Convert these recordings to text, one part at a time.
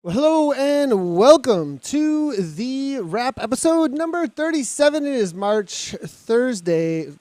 Well, hello and welcome to the wrap episode number 37. It is March 30th,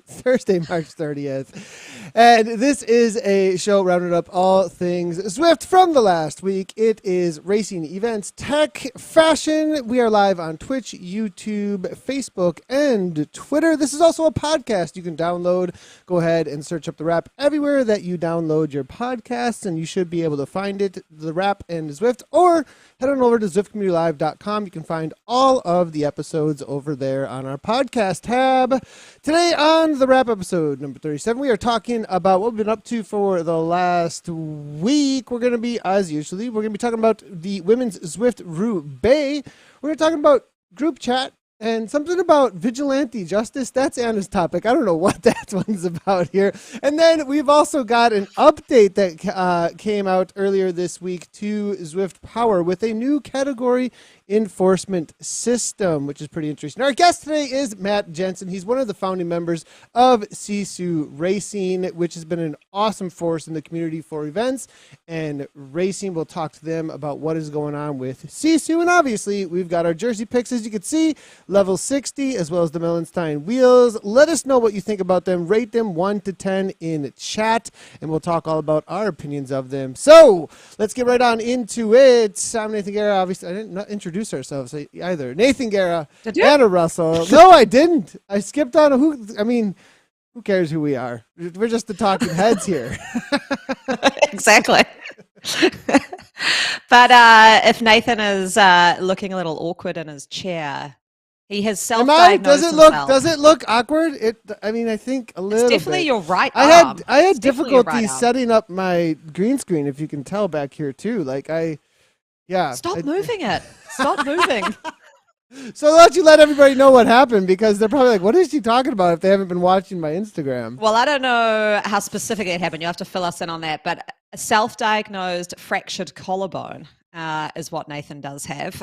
Thursday, March 30th. And this is a show rounding up all things Zwift from the last week. It is racing, events, tech, fashion. We are live on Twitch, YouTube, Facebook, and Twitter. This is also a podcast you can download. Go ahead and search up the wrap everywhere that you download your podcasts, and you should be able to find it. The Wrap and Zwift, or head on over to ZwiftCommunityLive.com. You can find all of the episodes over there on our podcast tab. Today on the Wrap episode number 37, we are talking about what we've been up to for the last week. We're going to be, as usually, we're going to be talking about the women's Zwift Roubaix. We're going to talk about group chat and something about vigilante justice. That's Anna's topic. I don't know what that one's about here. And then we've also got an update that came out earlier this week to Zwift Power with a new category enforcement system, which is pretty interesting. Our guest today is Matt Janssen. He's one of the founding members of Sisu Racing, which has been an awesome force in the community for events and racing. We'll talk to them about what is going on with Sisu. And obviously, we've got our jersey picks, as you can see, level 60, as well as the Mellenstein wheels. Let us know what you think about them. Rate them 1 to 10 in chat, and we'll talk all about our opinions of them. So let's get right on into it. I'm Nathan Guerra. Obviously, I didn't introduce ourselves either. Nathan Guerra, Anna Russell. No, I didn't. I skipped on who cares who we are? We're just the talking heads here. Exactly. But if Nathan is looking a little awkward in his chair, he has self-diagnosed himself. Does it look awkward? I think a little. It's definitely bit. your right arm. I had difficulty setting up my green screen, if you can tell back here too. Stop moving it. Stop moving. So I'll let everybody know what happened, because they're probably like, what is she talking about if they haven't been watching my Instagram? Well, I don't know how specific it happened. You have to fill us in on that. But a self-diagnosed fractured collarbone is what Nathan does have.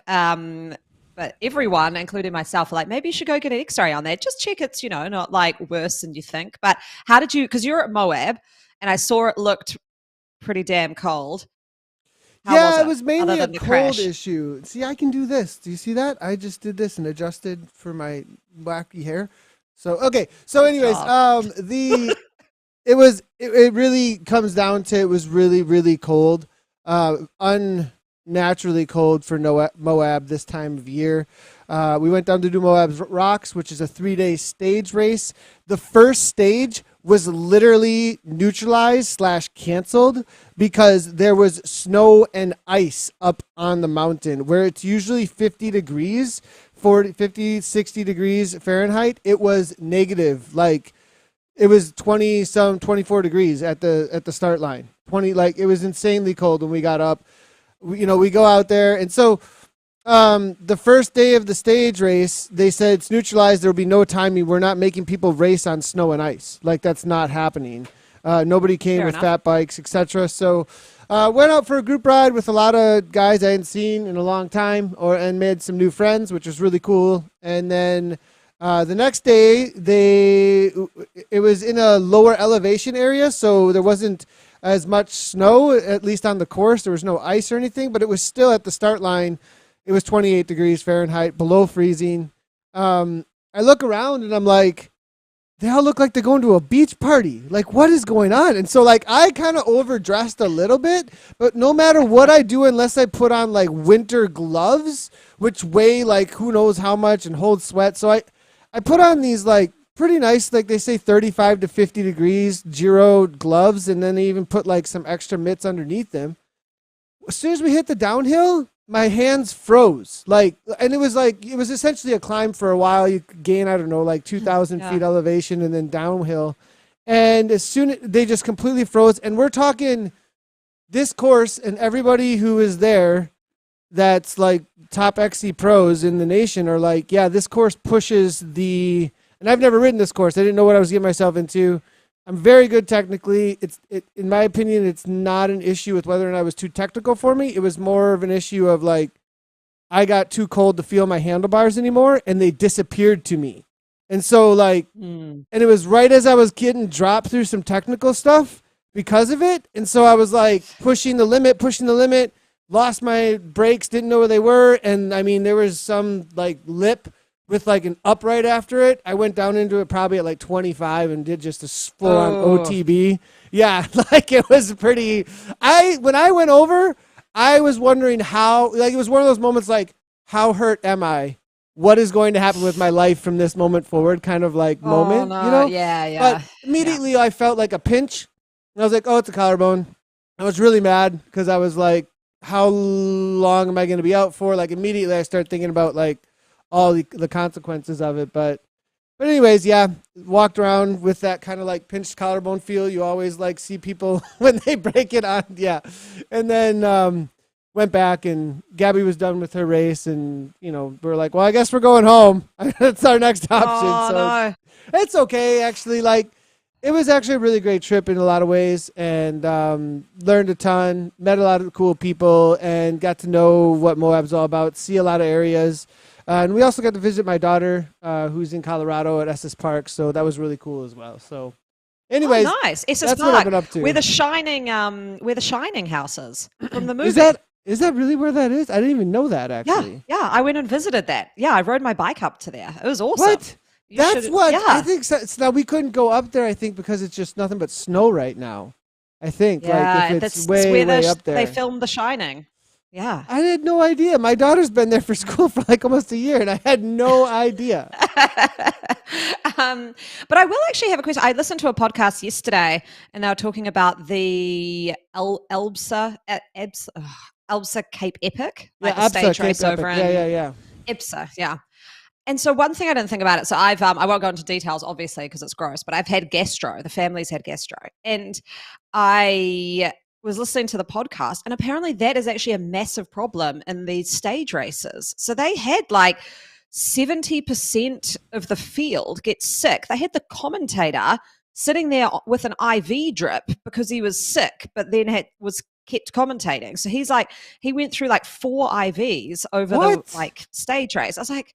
But everyone, including myself, are like, maybe you should go get an x-ray on that. Just check it's, not like worse than you think. But how did you, because you're at Moab, and I saw it looked pretty damn cold. How it was mainly a cold issue. See, I can do this. Do you see that? I just did this and adjusted for my wacky hair. So, okay. So anyways, it really comes down to, it was really, really cold, unnaturally cold for Moab this time of year. We went down to do Moab's Rocks, which is a 3-day stage race. The first stage was literally neutralized / canceled because there was snow and ice up on the mountain, where it's usually 50 degrees, 50, 60 degrees Fahrenheit. It was negative. It was 24 degrees at the start line. It was insanely cold when we got up. We go out there, and so the first day of the stage race, they said it's neutralized. There will be no timing. We're not making people race on snow and ice. That's not happening. Nobody came with fat bikes, etc. So went out for a group ride with a lot of guys I hadn't seen in a long time, and made some new friends, which was really cool. And then the next day, it was in a lower elevation area, so there wasn't as much snow, at least on the course. There was no ice or anything, but it was still at the start line. It was 28 degrees Fahrenheit, below freezing. I look around and I'm like, they all look like they're going to a beach party. What is going on? And so I kind of overdressed a little bit, but no matter what I do, unless I put on winter gloves, which weigh who knows how much and hold sweat. So I put on these pretty nice, they say 35 to 50 degrees Giro gloves, and then they even put some extra mitts underneath them. As soon as we hit the downhill, my hands froze. And it was essentially a climb for a while. You gain, 2,000 feet elevation and then downhill. And as soon as they just completely froze, and we're talking this course, and everybody who is there that's top XC pros in the nation are this course pushes and I've never ridden this course. I didn't know what I was getting myself into. I'm very good technically. In my opinion, it's not an issue with whether or not it was too technical for me. It was more of an issue of I got too cold to feel my handlebars anymore, and they disappeared to me. And so and it was right as I was getting dropped through some technical stuff because of it. And so I was like pushing the limit, lost my brakes, didn't know where they were. And I mean, there was some like lip with like an upright after it. I went down into it probably at like 25 and did just a full on OTB. Yeah, like it was pretty. When I went over, I was wondering how, like it was one of those moments like, how hurt am I? What is going to happen with my life from this moment forward kind of like moment, no. you know? Yeah. But immediately I felt like a pinch. And I was like, oh, it's a collarbone. I was really mad because I was like, how long am I going to be out for? Like immediately I started thinking about like all the consequences of it. But anyways, yeah, walked around with that kind of like pinched collarbone feel. You always like see people when they break it on. Yeah. And then went back and Gabby was done with her race. And, you know, we're like, well, I guess we're going home. That's our next option. Oh, so no. it's okay. Actually, like it was actually a really great trip in a lot of ways and learned a ton, met a lot of cool people and got to know what Moab's all about, see a lot of areas. And we also got to visit my daughter, who's in Colorado at SS Park, so that was really cool as well. So, anyways, nice. SS that's Park, what I've been up to. Where the Shining houses from the movie. Is that really where that is? I didn't even know that actually. Yeah. I went and visited that. Yeah, I rode my bike up to there. It was awesome. What? I think. So now we couldn't go up there. I think because it's just nothing but snow right now. I think. Yeah, like if it's that's way where up there. they filmed The Shining. Yeah. I had no idea. My daughter's been there for school for like almost a year, and I had no idea. But I will actually have a question. I listened to a podcast yesterday, and they were talking about the Elbsa Cape Epic, like the stage race over in Elbsa, yeah. And so one thing I didn't think about it, so I won't go into details, obviously, because it's gross, but I've had gastro. The family's had gastro. And I was listening to the podcast, and apparently that is actually a massive problem in these stage races. So they had like 70% of the field get sick. They had the commentator sitting there with an IV drip because he was sick, but then was kept commentating. So he went through like 4 IVs over the like stage race. I was like,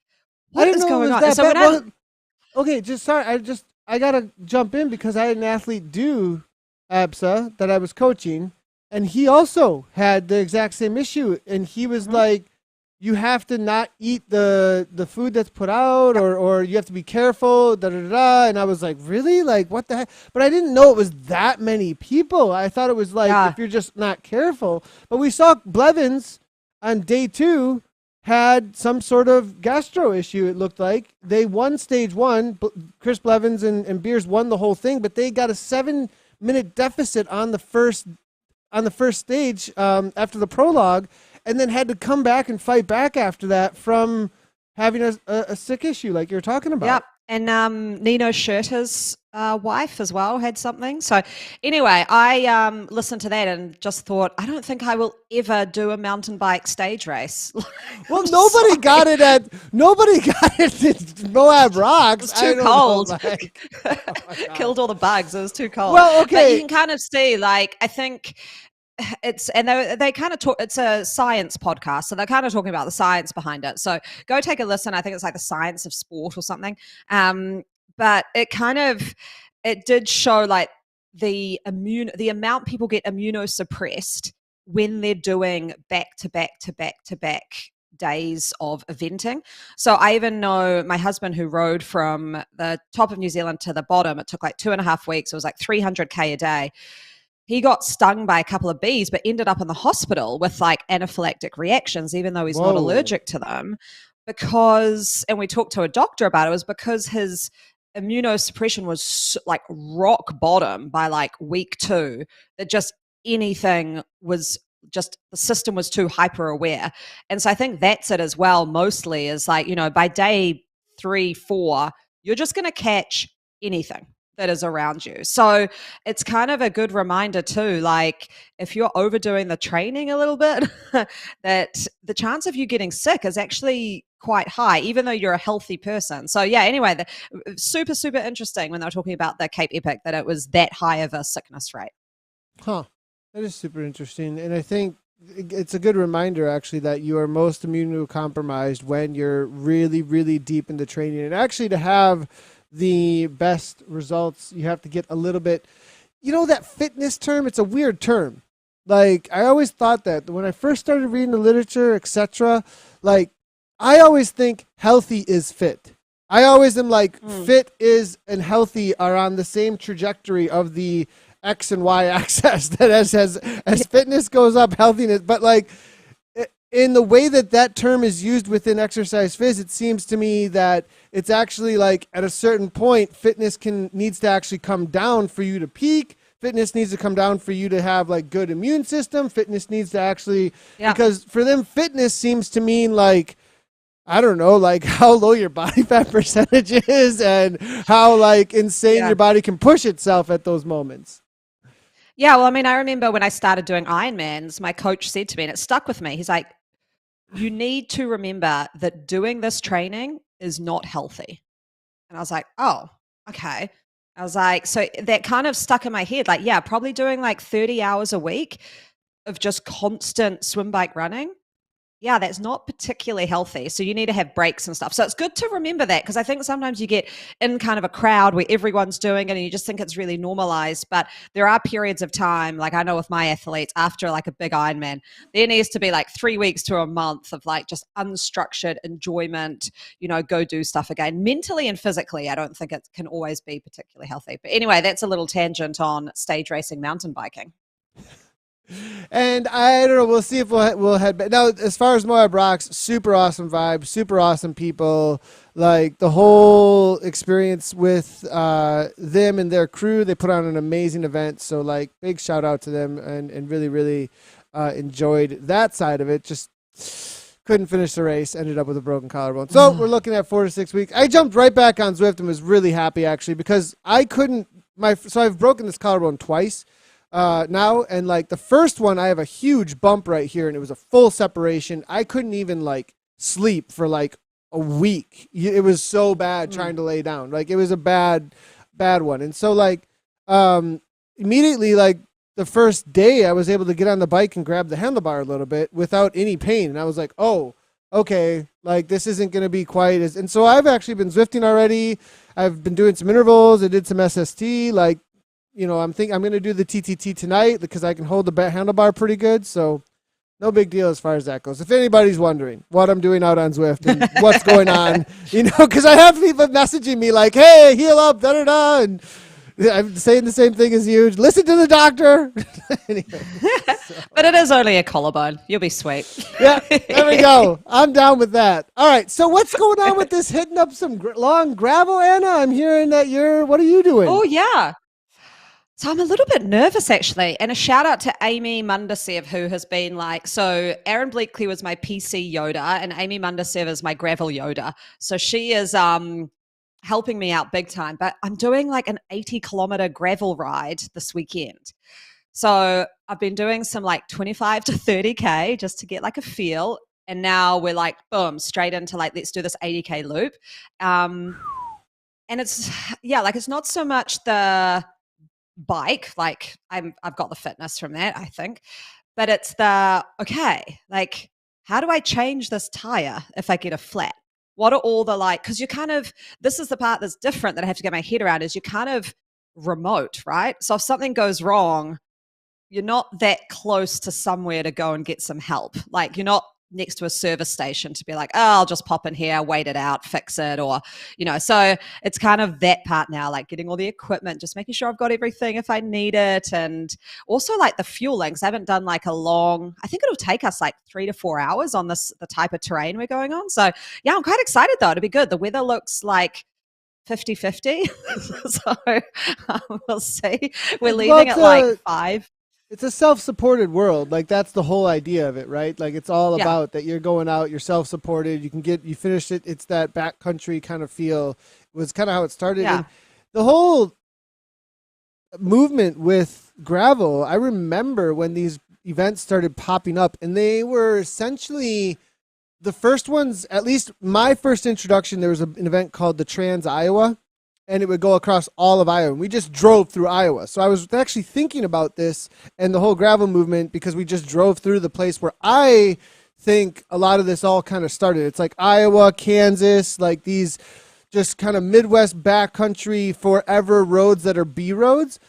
what is going on? So okay, I gotta jump in because I had an athlete do ABSA that I was coaching, and he also had the exact same issue, and he was like, you have to not eat the food that's put out, or you have to be careful, and I was like, really? Like, what the heck? But I didn't know it was that many people. I thought it was like, if you're just not careful. But we saw Blevins on day 2 had some sort of gastro issue, it looked like. They won stage 1. Chris Blevins and Beers won the whole thing, but they got a 7-minute deficit on the first stage after the prologue, and then had to come back and fight back after that from having a sick issue like you're talking about. Yep. And Nino Schurter's wife as well had something. So anyway, I listened to that and just thought, I don't think I will ever do a mountain bike stage race. Well, nobody got it at Moab Rocks. It was too cold. Killed all the bugs. It was too cold. Well, okay. But you can kind of see, like, I think they kind of talk, it's a science podcast, so they're kind of talking about the science behind it. So go take a listen. I think it's like the science of sport or something. But it did show like the amount people get immunosuppressed when they're doing back to back days of eventing. So I even know my husband, who rode from the top of New Zealand to the bottom, it took like 2.5 weeks. It was like 300K a day. He got stung by a couple of bees, but ended up in the hospital with like anaphylactic reactions, even though he's not allergic to them. And we talked to a doctor about it, was because his immunosuppression was like rock bottom by like week 2, that just anything was just, the system was too hyper aware. And so I think that's it as well, mostly, is like, by day 3, 4, you're just going to catch anything that is around you. So it's kind of a good reminder too, like if you're overdoing the training a little bit, that the chance of you getting sick is actually quite high, even though you're a healthy person. So yeah, anyway, super, super interesting when they were talking about the Cape Epic, that it was that high of a sickness rate. Huh. That is super interesting. And I think it's a good reminder actually that you are most immunocompromised when you're really, really deep into training. And actually to have the best results, you have to get a little bit, that fitness term, it's a weird term. Like, I always thought that when I first started reading the literature, etc., like, I always think healthy is fit. I always am like, fit is and healthy are on the same trajectory of the X and Y axis, that as fitness goes up, healthiness. But like, in the way that term is used within exercise phys, it seems to me that it's actually like at a certain point, fitness needs to actually come down for you to peak. Fitness needs to come down for you to have like good immune system. Fitness needs to actually, because for them, fitness seems to mean like, I don't know, like how low your body fat percentage is and how like insane your body can push itself at those moments. Yeah, well, I mean, I remember when I started doing Ironmans, my coach said to me, and it stuck with me, he's like, you need to remember that doing this training is not healthy. And I was like, oh, okay. I was like, so that kind of stuck in my head. Like, yeah, probably doing like 30 hours a week of just constant swim bike running. Yeah, that's not particularly healthy. So you need to have breaks and stuff. So it's good to remember that, because I think sometimes you get in kind of a crowd where everyone's doing it and you just think it's really normalized. But there are periods of time, like I know with my athletes, after like a big Ironman, there needs to be like 3 weeks to a month of like just unstructured enjoyment, go do stuff again. Mentally and physically, I don't think it can always be particularly healthy. But anyway, that's a little tangent on stage racing mountain biking. And I don't know. We'll see if we'll head back. Now, as far as Moab Rocks, super awesome vibe, super awesome people. Like the whole experience with them and their crew, they put on an amazing event. So, like, big shout out to them, and really, really enjoyed that side of it. Just couldn't finish the race. Ended up with a broken collarbone. So we're looking at 4 to 6 weeks. I jumped right back on Zwift and was really happy actually, because I couldn't. So I've broken this collarbone twice. Now, and like the first one, I have a huge bump right here, and it was a full separation. I couldn't even like sleep for like a week. It was so bad trying to lay down. Like it was a bad one. And so like immediately, like the first day, I was able to get on the bike and grab the handlebar a little bit without any pain. And I was like, oh, okay, like this isn't going to be quite as. And so I've actually been Zwifting already. I've been doing some intervals. I did some SST. Like, I'm going to do the TTT tonight because I can hold the handlebar pretty good. So no big deal as far as that goes. If anybody's wondering what I'm doing out on Zwift and what's going on, because I have people messaging me like, hey, heal up, da-da-da. And I'm saying the same thing as you. Listen to the doctor. Anyway, but it is only a collarbone. You'll be sweet. Yeah, there we go. I'm down with that. All right. So what's going on with this hitting up some long gravel, Anna? I'm hearing that what are you doing? Oh, yeah. So I'm a little bit nervous actually, and a shout out to Amy Mundasev, who has been like, so Aaron Bleakley was my PC Yoda and Amy Mundasev is my gravel Yoda. So she is helping me out big time, but I'm doing like an 80-kilometer gravel ride this weekend. So I've been doing some like 25 to 30K just to get like a feel. And now we're like, boom, straight into like, let's do this 80K loop. And it's, like, it's not so much the bike, like I've got the fitness from that, I think, but it's okay, like how do I change this tire if I get a flat? What are all the because this is the part that's different that I have to get my head around, is you're kind of remote, right? So if something goes wrong, you're not that close to somewhere to go and get some help. Like you're not next to a service station to be like, oh, I'll just pop in here, wait it out, fix it, or, so it's kind of that part now, like getting all the equipment, just making sure I've got everything if I need it. And also like the fueling, because I haven't done like I think it'll take us like 3 to 4 hours on the type of terrain we're going on. So yeah, I'm quite excited though. It'll be good. The weather looks like 50-50. So we'll see. We're leaving at like 5. It's a self-supported world. Like that's the whole idea of it, right? Like it's all about that you're going out, you're self-supported, you finish it. It's that backcountry kind of feel. It was kind of how it started. Yeah. And the whole movement with gravel, I remember when these events started popping up, and they were essentially the first ones, at least my first introduction, there was an event called the Trans Iowa, and it would go across all of Iowa. And we just drove through Iowa. So I was actually thinking about this and the whole gravel movement because we just drove through the place where I think a lot of this all kind of started. It's like Iowa, Kansas, like these just kind of Midwest backcountry forever roads that are B roads.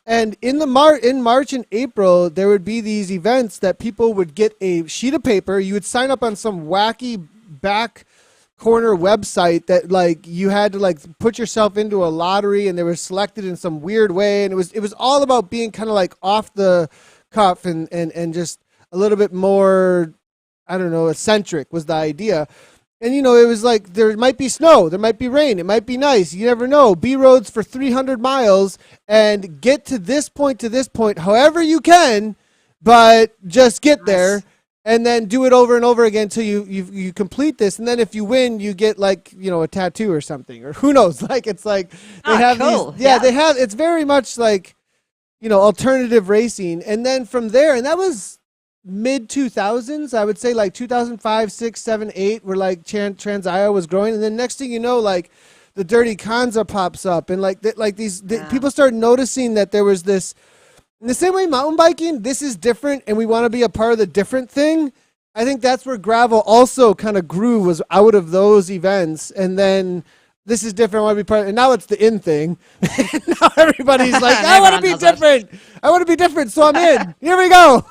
And in in March and April, there would be these events that people would get a sheet of paper. You would sign up on some wacky back corner website that like you had to like put yourself into a lottery, and they were selected in some weird way. And it was all about being kind of like off the cuff and just a little bit more, I don't know, eccentric was the idea. And, you know, it was like there might be snow, there might be rain, it might be nice. You never know. B roads for 300 miles and get to this point, however you can, but just get there and then do it over and over again until you complete this. And then if you win, you get like, you know, a tattoo or something, or who knows? Like, it's like they have cool. these, they have, it's very much like, you know, alternative racing. And then from there, and that was mid 2000s, I would say like 2005, 6, 7, 8, where like Trans-Iowa was growing. And then next thing you know, like the Dirty Kanza pops up, and like people started noticing that there was this, in the same way mountain biking, this is different and we want to be a part of the different thing. I think that's where gravel also kind of grew, was out of those events. And then this is different, I want to be part of it. And now it's the in thing. Now everybody's like, I want to be different. I want to be different, so I'm in. Here we go.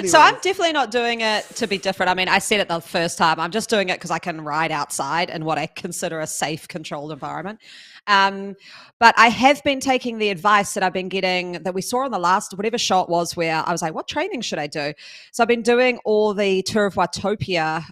So I'm definitely not doing it to be different. I mean, I said it the first time. I'm just doing it because I can ride outside in what I consider a safe, controlled environment. But I have been taking the advice that I've been getting, that we saw on the last, whatever shot was, where I was like, what training should I do? So I've been doing all the Tour of Watopia,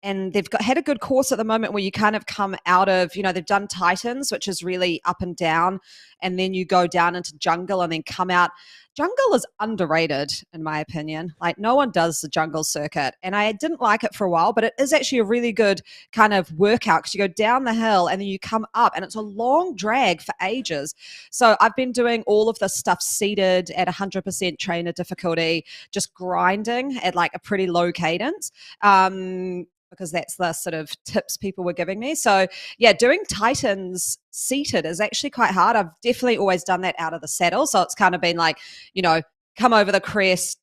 and they've had a good course at the moment where you kind of come out of, you know, they've done Titans, which is really up and down, and then you go down into jungle and then come out. Jungle is underrated, in my opinion. Like, no one does the jungle circuit, and I didn't like it for a while, but it is actually a really good kind of workout, because you go down the hill and then you come up, and it's a long drag for ages. So I've been doing all of this stuff seated at 100% trainer difficulty, just grinding at like a pretty low cadence. Because that's the sort of tips people were giving me. So yeah, doing Titans seated is actually quite hard. I've definitely always done that out of the saddle. So it's kind of been like, you know, come over the crest,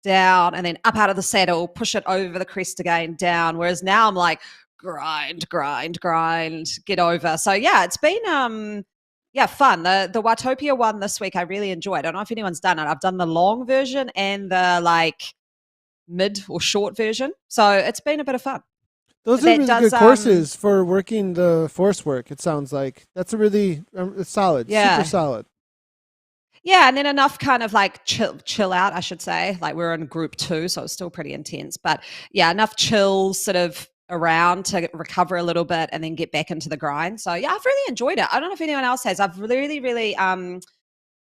down, and then up out of the saddle, push it over the crest again, down. Whereas now I'm like, grind, get over. So yeah, it's been fun. The Watopia one this week I really enjoyed. I don't know if anyone's done it. I've done the long version and the like mid or short version. So it's been a bit of fun. Those are really good courses for working the force work, it sounds like. That's a really it's solid, super solid. Yeah, and then enough kind of like chill out, I should say. Like, we're in group 2, so it's still pretty intense. But yeah, enough chill sort of around to recover a little bit and then get back into the grind. So yeah, I've really enjoyed it. I don't know if anyone else has. I've really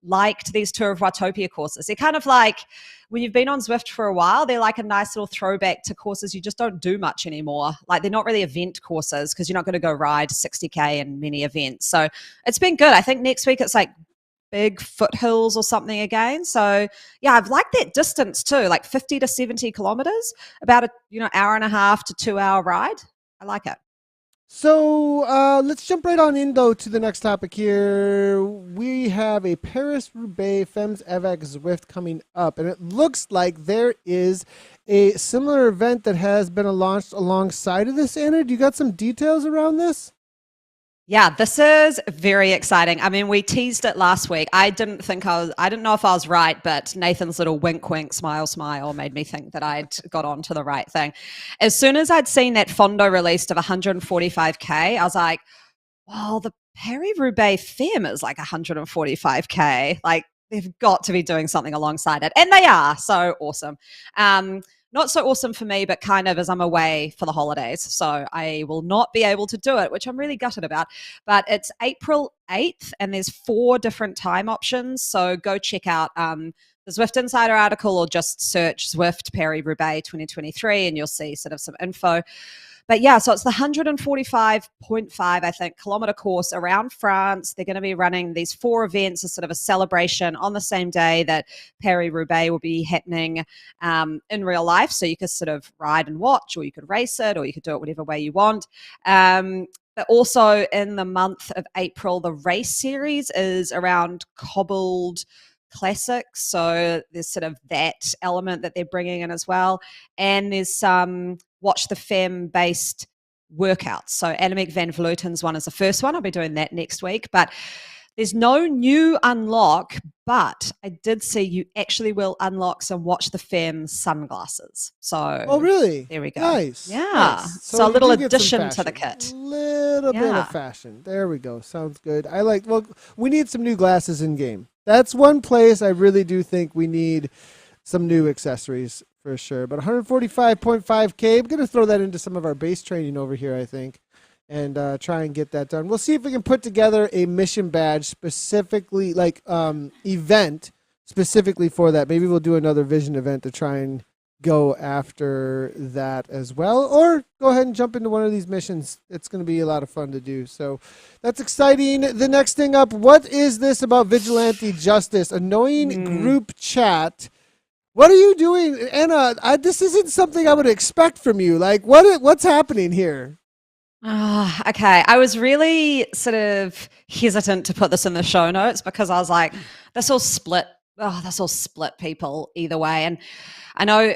liked these Tour of Watopia courses. They're kind of like, when you've been on Zwift for a while, they're like a nice little throwback to courses you just don't do much anymore. Like, they're not really event courses, because you're not going to go ride 60K in many events. So it's been good. I think next week it's like big foothills or something again. So yeah, I've liked that distance too, like 50 to 70 kilometers, about a hour and a half to 2 hour ride. I like it. So let's jump right on in, though, to the next topic here. We have a Paris-Roubaix Femmes avec Zwift coming up, and it looks like there is a similar event that has been launched alongside of this. Anna, do you got some details around this? Yeah, this is very exciting. I mean, we teased it last week. I didn't know if I was right, but Nathan's little wink, wink, smile, smile made me think that I'd got onto the right thing. As soon as I'd seen that Fondo released of 145K, I was like, well, the Paris-Roubaix Femme is like 145K. Like, they've got to be doing something alongside it. And they are. So awesome. Not so awesome for me, but kind of, as I'm away for the holidays. So I will not be able to do it, which I'm really gutted about. But it's April 8th, and there's 4 different time options. So go check out the Zwift Insider article, or just search Zwift Paris-Roubaix 2023, and you'll see sort of some info. But yeah, so it's the 145.5, I think, kilometer course around France. They're going to be running these 4 events as sort of a celebration on the same day that Paris-Roubaix will be happening in real life. So you could sort of ride and watch, or you could race it, or you could do it whatever way you want. But also in the month of April, the race series is around cobbled classics. So there's sort of that element that they're bringing in as well. And there's some Watch the Femme based workouts. So Annemiek van Vleuten's one is the first one. I'll be doing that next week. But There's no new unlock, but I did see you actually will unlock some Watch the Femmes sunglasses. So, Oh, really? there we go. Nice. Yeah. Nice. So a you little do get some addition to the fashion. kit. Little bit Yeah. of fashion. There we go. Sounds good. Well, we need some new glasses in game. That's one place I really do think we need some new accessories for sure. But 145.5K, I'm going to throw that into some of our base training over here, I think, and try and get that done. We'll see if we can put together a mission badge specifically, like event specifically for that. Maybe we'll do another vision event to try and go after that as well, or go ahead and jump into one of these missions. It's going to be a lot of fun to do. So that's exciting. The next thing up, what is this about vigilante justice? Annoying group chat. What are you doing, Anna? This isn't something I would expect from you. Like, what's happening here? Okay. I was really sort of hesitant to put this in the show notes because I was like, this will split people either way. And I know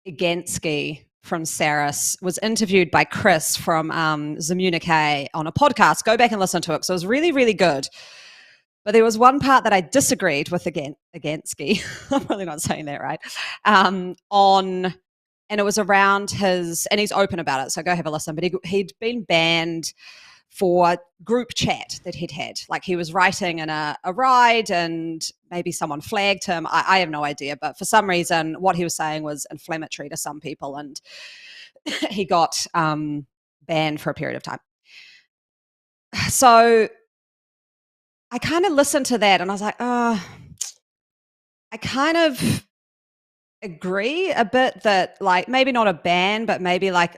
Agansky from Saris was interviewed by Chris from Zimmunique on a podcast. Go back and listen to it. So it was really, really good. But there was one part that I disagreed with Agansky. I'm really not saying that right. And it was around and he's open about it, so go have a listen. But he'd been banned for group chat that he'd had. Like he was writing in a ride and maybe someone flagged him. I have no idea. But for some reason, what he was saying was inflammatory to some people. And he got banned for a period of time. So I kind of listened to that and I was like, I kind of agree a bit that like maybe not a ban, but maybe like,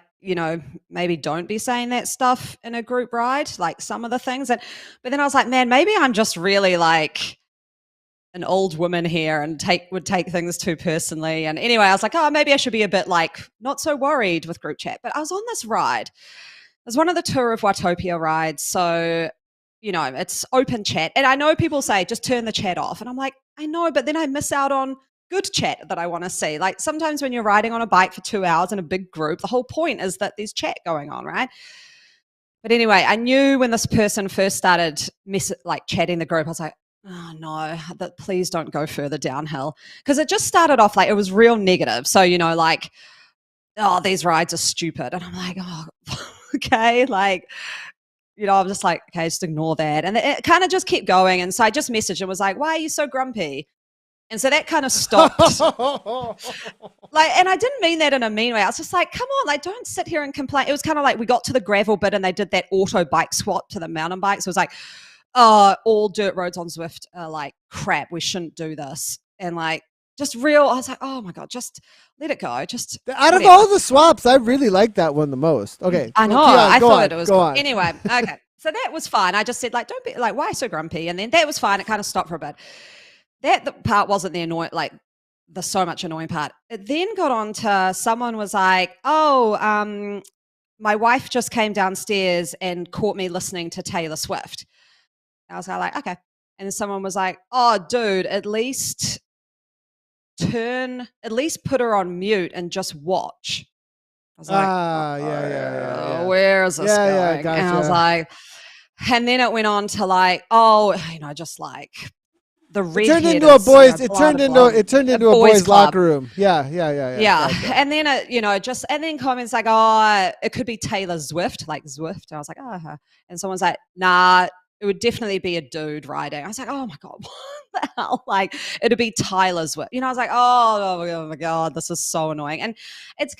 maybe don't be saying that stuff in a group ride, like some of the things. But then I was like, man, maybe I'm just really like an old woman here and would take things too personally. And anyway, I was like, maybe I should be a bit like not so worried with group chat. But I was on this ride. It was one of the Tour of Watopia rides. So, it's open chat. And I know people say just turn the chat off. And I'm like, I know, but then I miss out on good chat that I want to see. Like sometimes when you're riding on a bike for 2 hours in a big group, the whole point is that there's chat going on, right? But anyway, I knew when this person first started chatting the group, I was like, oh no, please don't go further downhill. Because it just started off like it was real negative. So, like, oh, these rides are stupid. And I'm like, oh, okay. Like, I'm just like, okay, just ignore that. And it kind of just kept going. And so I just messaged and was like, why are you so grumpy? And so that kind of stopped. And I didn't mean that in a mean way. I was just like, come on, like, don't sit here and complain. It was kind of like we got to the gravel bit and they did that auto bike swap to the mountain bikes. So it was like, all dirt roads on Zwift are like crap. We shouldn't do this. And like, I was like, oh my God, just let it go. Just out of all the swaps, I really like that one the most. Okay. I know. I thought it was go cool. on. Anyway, okay. So that was fine. I just said, like, don't be like, why so grumpy? And then that was fine. It kind of stopped for a bit. That part wasn't the annoying, like the so much annoying part. It then got on to someone was like, my wife just came downstairs and caught me listening to Taylor Swift. I was like, okay. And then someone was like, oh, dude, at least put her on mute and just watch. I was like, yeah. Where is this going? Yeah, gotcha. And I was like, and then it went on to like, just like the red. It turned into a boys' locker room. Yeah. Gotcha. And then and then comments like, oh, it could be Taylor Swift, like Zwift. And I was like, oh, and someone's like, nah, it would definitely be a dude riding. I was like, oh my God, what the hell? Like, it'd be Tyler Swift. I was like, oh my God, this is so annoying. And it's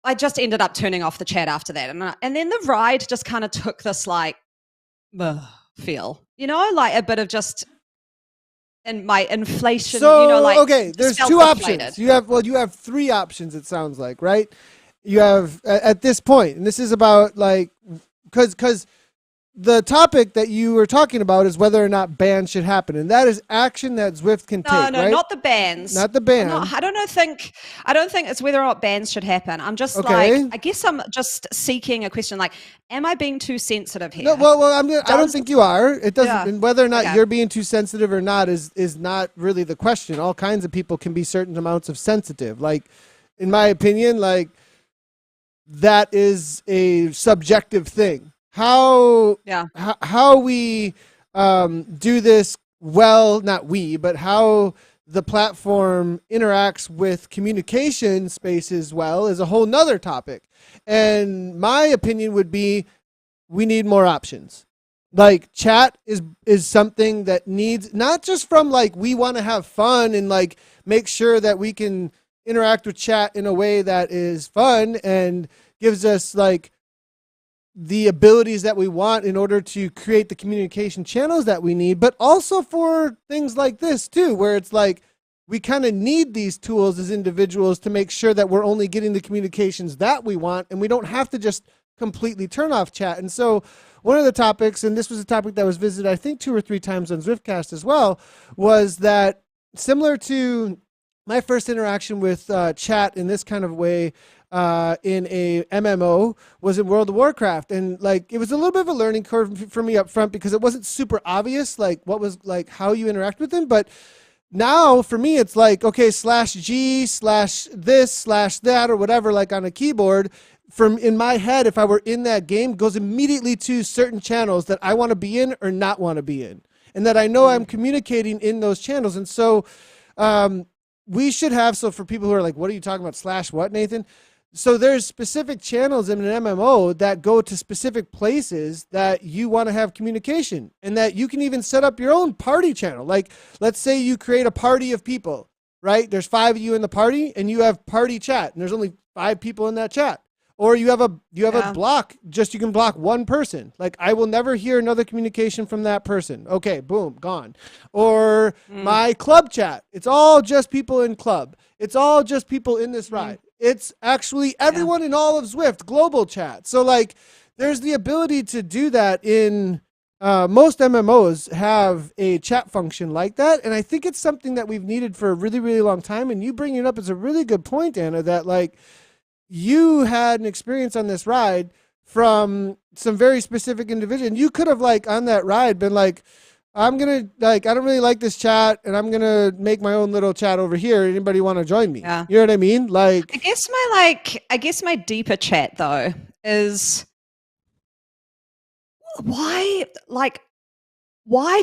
I just ended up turning off the chat after that. And then the ride just kind of took this like feel, like a bit of just and my inflation, So, okay, there's two options. You have three options, it sounds like, right? You have at this point, and this is about like, because the topic that you were talking about is whether or not bans should happen, and that is action that Zwift can take. No, right? not the bans. Not the ban. I don't think it's whether or not bans should happen. I'm just okay. like, I guess I'm just seeking a question. Like, am I being too sensitive here? No, well, I don't think you are. It doesn't. Yeah. And whether or not Okay. you're being too sensitive or not is not really the question. All kinds of people can be certain amounts of sensitive. Like, in my opinion, like that is a subjective thing. how Yeah. how we do this well, not we, but how the platform interacts with communication spaces well is a whole nother topic. And my opinion would be we need more options. Like chat is something that needs, not just from like we want to have fun and like make sure that we can interact with chat in a way that is fun and gives us like the abilities that we want in order to create the communication channels that we need, but also for things like this too, where it's like we kind of need these tools as individuals to make sure that we're only getting the communications that we want and we don't have to just completely turn off chat. And so one of the topics, and this was a topic that was visited I think 2 or 3 times on Zwiftcast as well, was that similar to my first interaction with chat in this kind of way in a MMO was in World of Warcraft. And like, it was a little bit of a learning curve for me up front because it wasn't super obvious, like what was like how you interact with them. But now for me, it's like, okay, /G/this/that or whatever, like on a keyboard from in my head, if I were in that game, goes immediately to certain channels that I want to be in or not want to be in. And that I know I'm communicating in those channels. And so we should have, so for people who are like, what are you talking about? /what, Nathan? So there's specific channels in an MMO that go to specific places that you want to have communication and that you can even set up your own party channel. Like, let's say you create a party of people, right? There's 5 of you in the party and you have party chat and there's only 5 people in that chat. Or you have a block, just you can block one person. Like, I will never hear another communication from that person. Okay, boom, gone. Or my club chat. It's all just people in club. It's all just people in this ride. It's actually everyone in all of Zwift, global chat. So like there's the ability to do that in most MMOs have a chat function like that. And I think it's something that we've needed for a really, really long time. And you bringing it up is a really good point, Anna, that like you had an experience on this ride from some very specific individual. And you could have like on that ride been like, I'm going to like, I don't really like this chat and I'm going to make my own little chat over here. Anybody want to join me? Yeah. You know what I mean? Like, I guess my deeper chat though is why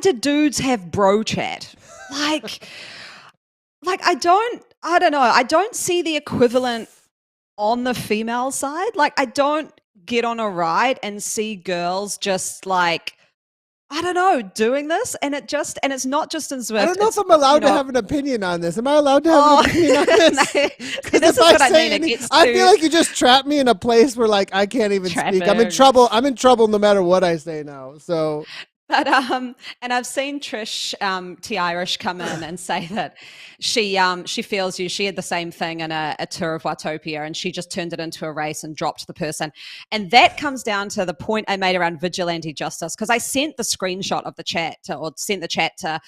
do dudes have bro chat? Like I don't know. I don't see the equivalent on the female side. Like I don't get on a ride and see girls just like, I don't know, doing this, and it's not just in Zwift. I don't know if I'm allowed to have an opinion on this. Am I allowed to have an opinion on this? This is what I mean. I feel like you just trapped me in a place where like I can't even speak. I'm in trouble. I'm in trouble no matter what I say now. So. But and I've seen Trish T Irish come in and say that she feels you. She had the same thing in a tour of Watopia, and she just turned it into a race and dropped the person. And that comes down to the point I made around vigilante justice, because I sent the screenshot of the chat sent the chat to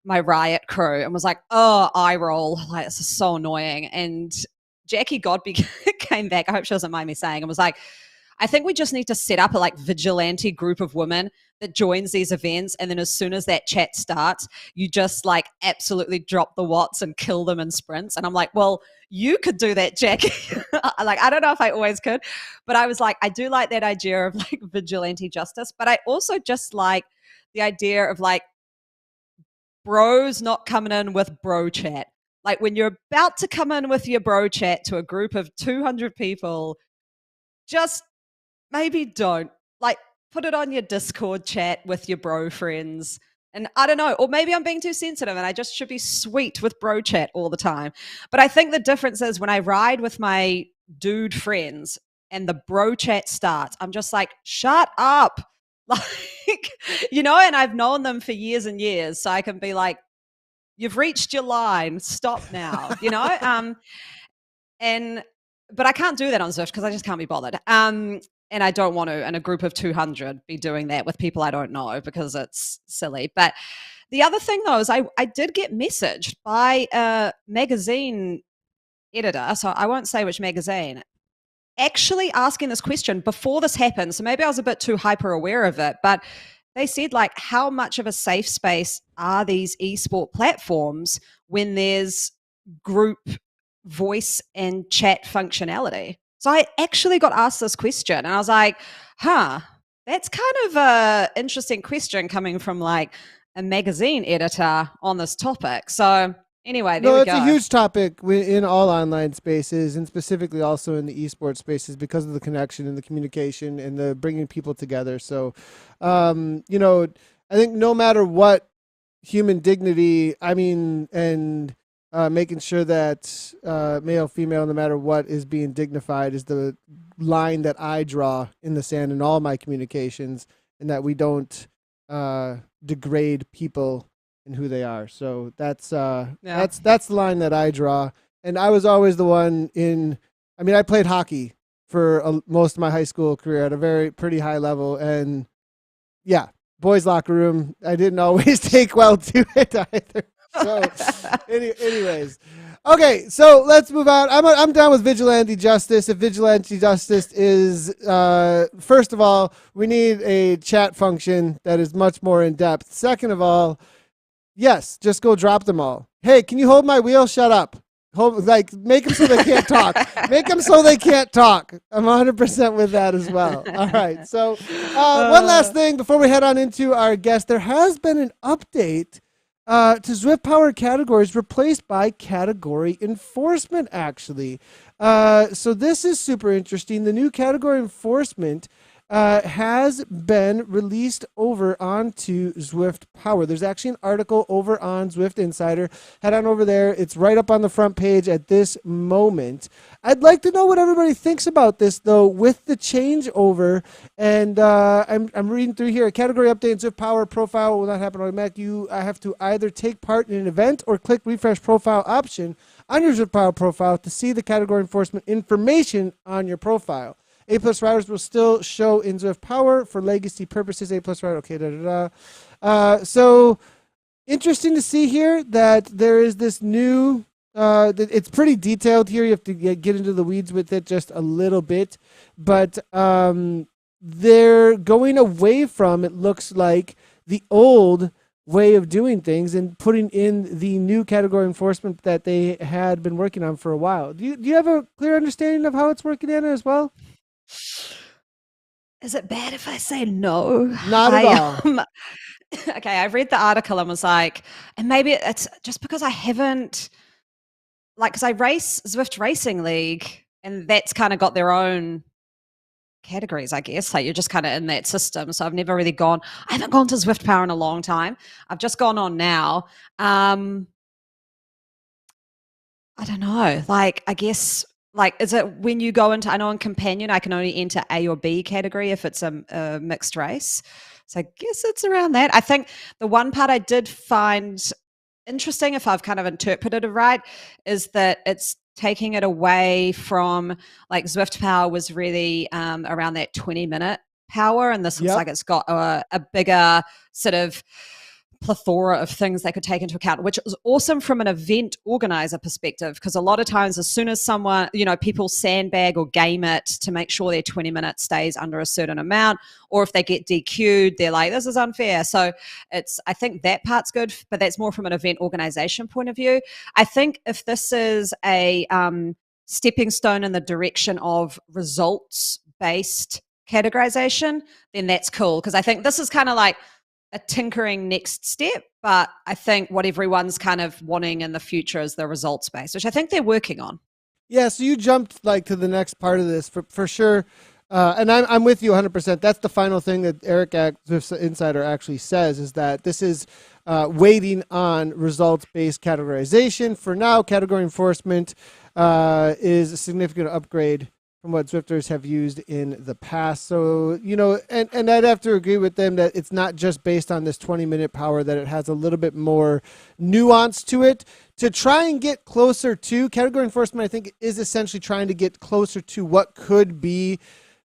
my riot crew and was like, oh, eye roll, like this is so annoying. And Jackie Godby came back. I hope she doesn't mind me saying, and was like, I think we just need to set up a like vigilante group of women that joins these events. And then as soon as that chat starts, you just like absolutely drop the watts and kill them in sprints. And I'm like, well, you could do that, Jackie. Like, I don't know if I always could, but I was like, I do like that idea of like vigilante justice. But I also just like the idea of like bros not coming in with bro chat. Like when you're about to come in with your bro chat to a group of 200 people, just maybe don't. Like, put it on your Discord chat with your bro friends. And I don't know, or maybe I'm being too sensitive and I just should be sweet with bro chat all the time. But I think the difference is when I ride with my dude friends and the bro chat starts, I'm just like, shut up. Like, you know, and I've known them for years and years. So I can be like, you've reached your line. Stop now, you know? But I can't do that on Zwift because I just can't be bothered. And I don't want to, in a group of 200, be doing that with people I don't know because it's silly. But the other thing, though, is I did get messaged by a magazine editor, so I won't say which magazine, actually asking this question before this happened. So maybe I was a bit too hyper aware of it, but they said, like, how much of a safe space are these esport platforms when there's group voice and chat functionality? So I actually got asked this question and I was like, huh, That's kind of a interesting question coming from like a magazine editor on this topic. So anyway, there No, we it's a go. huge topic in all online spaces, and specifically also in the esports spaces because of the connection and the communication and the bringing people together. So, you know, I think no matter what, human dignity, I mean, and making sure that male, female, no matter what, is being dignified is the line that I draw in the sand in all my communications, and that we don't degrade people and who they are. So Yeah. that's the line that I draw. And I was always the one in. I mean, I played hockey for most of my high school career at a very pretty high level, and yeah, boys' locker room. I didn't always take well to it either. So, anyways, okay. So let's move on. I'm done with vigilante justice. If vigilante justice is, first of all, we need a chat function that is much more in depth. Second of all, yes, just go drop them all. Hey, can you hold my wheel? Shut up. Make them so they can't talk. Make them so they can't talk. I'm 100% with that as well. All right. So one last thing before we head on into our guest. There has been an update to Zwift Power categories replaced by category enforcement, actually. So this is super interesting. The new category enforcement has been released over onto Zwift Power. There's actually an article over on Zwift Insider. Head on over there. It's right up on the front page at this moment. I'd like to know what everybody thinks about this, though, with the changeover. And I'm reading through here. A category update in Zwift Power profile will not happen automatically. You have to either take part in an event or click refresh profile option on your Zwift Power profile to see the category enforcement information on your profile. A-plus riders will still show in Zwift Power for legacy purposes. A-plus rider, okay, so interesting to see here that there is this new, it's pretty detailed here. You have to get into the weeds with it just a little bit. But they're going away from, it looks like, the old way of doing things and putting in the new category enforcement that they had been working on for a while. Do you have a clear understanding of how it's working, Anna, as well? Is it bad if I say no? Not at all. Okay, I read the article and was like, and maybe it's just because I haven't, like, because I race Zwift Racing League, and that's kind of got their own categories, I guess. Like, you're just kind of in that system. So I've never really gone, I haven't gone to Zwift Power in a long time. I've just gone on now. I don't know. Like, I guess, like, is it when you go into, I know in Companion, I can only enter A or B category if it's a mixed race. So I guess it's around that. I think the one part I did find interesting, if I've kind of interpreted it right, is that it's taking it away from, like, Zwift Power was really around that 20-minute power. And this looks like it's got a bigger sort of plethora of things they could take into account, which is awesome from an event organizer perspective, because a lot of times as soon as someone, people sandbag or game it to make sure their 20 minutes stays under a certain amount, or if they get DQ'd, they're like, this is unfair. So I think that part's good, but that's more from an event organization point of view. I think if this is a stepping stone in the direction of results-based categorization, then that's cool, because I think this is kind of like a tinkering next step, but I think what everyone's kind of wanting in the future is the results base, which I think they're working on. Yeah, so you jumped to the next part of this for sure, and I'm with you 100%. That's the final thing that Eric at Zwift Insider actually says, is that this is waiting on results-based categorization. For now, category enforcement is a significant upgrade from what Zwifters have used in the past. So, and I'd have to agree with them that it's not just based on this 20-minute power, that it has a little bit more nuance to it. To try and get closer to category enforcement, I think is essentially trying to get closer to what could be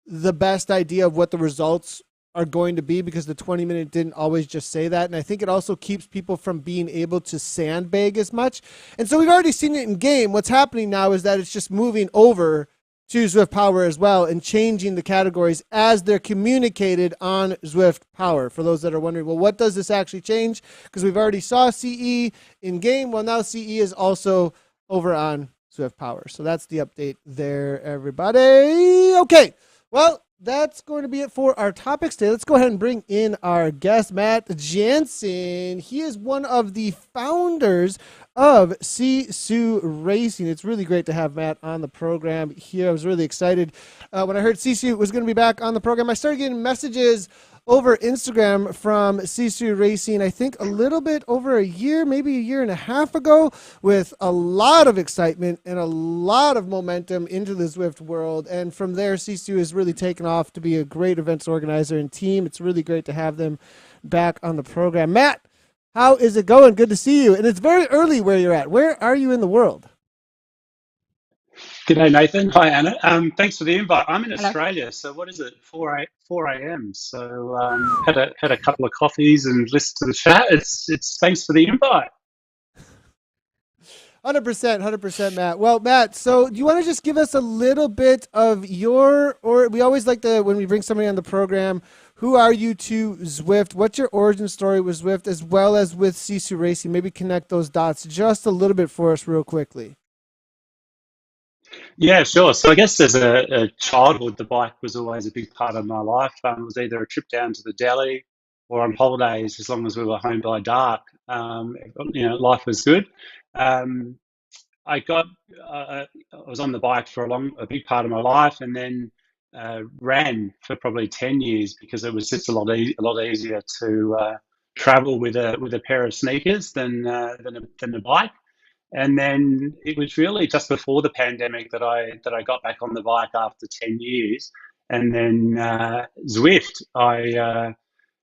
the best idea of what the results are going to be, because the 20-minute didn't always just say that. And I think it also keeps people from being able to sandbag as much. And so we've already seen it in game. What's happening now is that it's just moving over to Zwift Power as well and changing the categories as they're communicated on Zwift Power. For those that are wondering, well, what does this actually change? Because we've already saw CE in game. Well, now CE is also over on Zwift Power. So that's the update there, everybody. Okay. Well, that's going to be it for our topics today. Let's go ahead and bring in our guest, Matt Janssen. He is one of the founders of Sisu Racing. It's really great to have Matt on the program here. I was really excited when I heard Sisu was going to be back on the program. I started getting messages over Instagram from Sisu Racing, I think a little bit over a year, maybe a year and a half ago, with a lot of excitement and a lot of momentum into the Zwift world. And from there, Sisu has really taken off to be a great events organizer and team. It's really great to have them back on the program. Matt, how is it going? Good to see you. And it's very early where you're at. Where are you in the world? G'day, Nathan. Hi, Anna. Thanks for the invite. I'm in Hello. Australia, so what is it? 4 a.m. So had a couple of coffees and listened to the chat. It's thanks for the invite. 100%, Matt. Well, Matt, so do you want to just give us a little bit of or we always like to, when we bring somebody on the program, who are you to Zwift? What's your origin story with Zwift as well as with Sisu Racing? Maybe connect those dots just a little bit for us real quickly. Yeah, sure. So I guess as a childhood, the bike was always a big part of my life. It was either a trip down to the deli or on holidays, as long as we were home by dark. Life was good. Um, I got I was on the bike for a big part of my life, and then ran for probably 10 years because it was just a lot easier to travel with a pair of sneakers than a bike. And then it was really just before the pandemic that I got back on the bike after 10 years, and then Zwift. I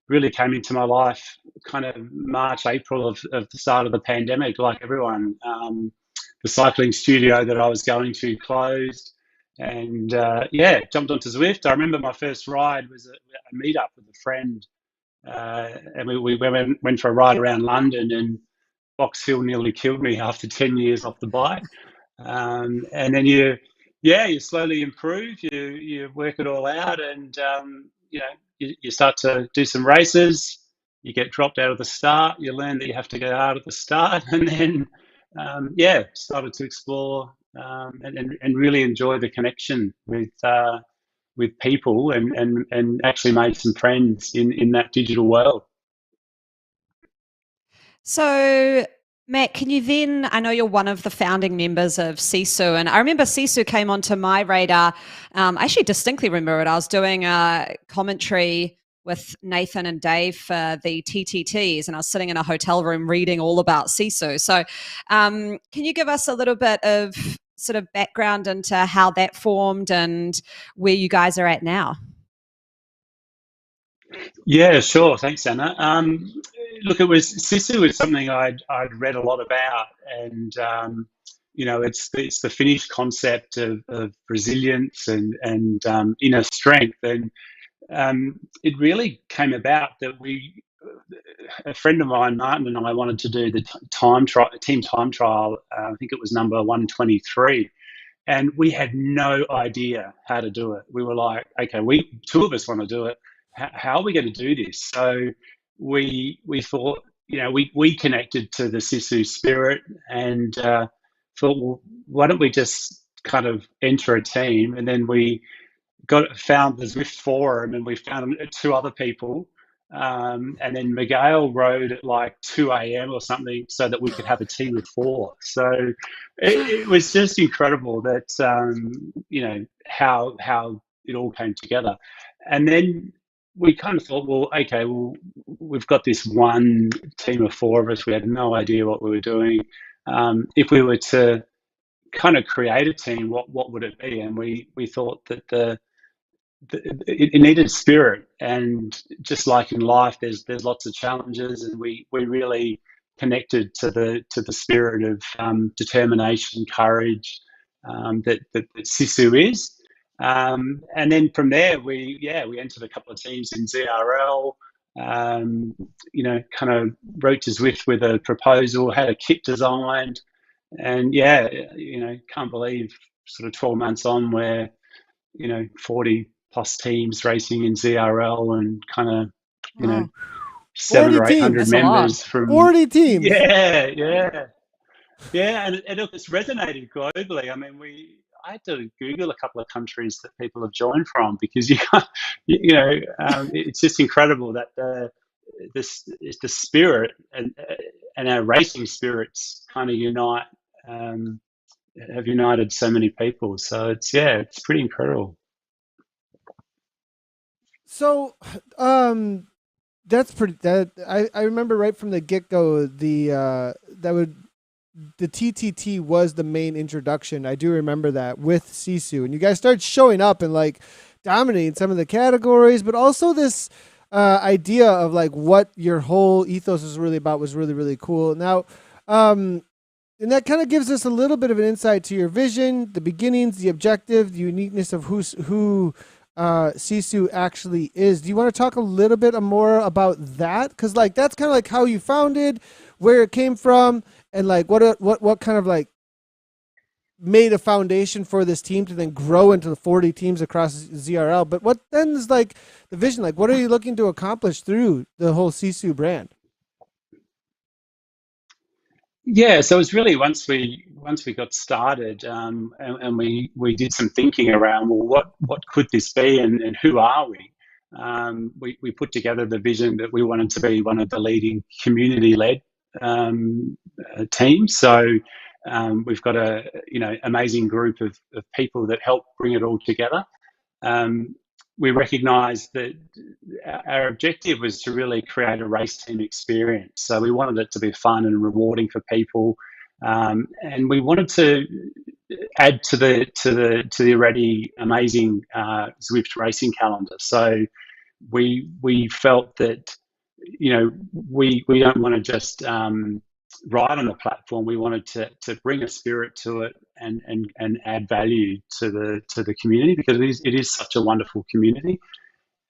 really came into my life kind of March, April of the start of the pandemic, like everyone. The cycling studio that I was going to closed, and jumped onto Zwift. I remember my first ride was a meetup with a friend, and we went for a ride around London, and Box Hill nearly killed me after 10 years off the bike. And then you slowly improve, you work it all out, and you start to do some races. You get dropped out of the start. You learn that you have to go hard at the start, and then started to explore and really enjoy the connection with people, and actually made some friends in that digital world. So, Matt, can you then? I know you're one of the founding members of Sisu, and I remember Sisu came onto my radar. I actually distinctly remember it. I was doing a commentary with Nathan and Dave for the TTTs, and I was sitting in a hotel room reading all about Sisu. So, can you give us a little bit of sort of background into how that formed and where you guys are at now? Yeah, sure. Thanks, Anna. Look, it was Sisu was something I'd read a lot about, and it's the Finnish concept of resilience and inner strength, and it really came about that a friend of mine, Martin, and I wanted to do the team time trial. I think it was number 123. And we had no idea how to do it. We were like, okay, two of us want to do it. How are we going to do this? So we thought, we connected to the Sisu spirit, and thought, well, why don't we just kind of enter a team? And then we found the Zwift forum, and we found two other people. And then Miguel rode at like 2 a.m. or something so that we could have a team of four. So it was just incredible that, how it all came together. And then we kind of thought, well, okay, we've got this one team of four of us. We had no idea what we were doing. If we were to kind of create a team, what would it be? And we thought that it needed spirit, and just like in life, there's lots of challenges, and we really connected to the spirit of determination, courage, that Sisu is. And then from there, we entered a couple of teams in ZRL. Kind of wrote to Zwift with a proposal, had a kit designed, and can't believe sort of 12 months on, where 40 plus teams racing in ZRL, and kind of Wow. 700 or 800 That's a lot. members from 40 teams. yeah, and look, it's resonated globally. I mean, I had to Google a couple of countries that people have joined from, because it's just incredible that the spirit and our racing spirits kind of have united so many people. So it's pretty incredible. So, that's pretty. I remember right from the get go the TTT was the main introduction. I do remember that with Sisu, and you guys started showing up and like dominating some of the categories, but also this idea of like what your whole ethos was really about was really, really cool. Now, and that kind of gives us a little bit of an insight to your vision, the beginnings, the objective, the uniqueness of who Sisu actually is. Do you want to talk a little bit more about that? Because like that's kind of like how you founded, where it came from, and like what kind of like made a foundation for this team to then grow into the 40 teams across ZRL. But what then is like the vision? Like what are you looking to accomplish through the whole Sisu brand? Yeah, so it was really once we got started, and we did some thinking around, well, what could this be, and who are we? We put together the vision that we wanted to be one of the leading community-led teams. So we've got a amazing group of people that help bring it all together. We recognised that our objective was to really create a race team experience. So we wanted it to be fun and rewarding for people, and we wanted to add to the already amazing Zwift racing calendar. So we felt that we don't want to just ride on the platform. We wanted to bring a spirit to it and add value to the community, because it is such a wonderful community.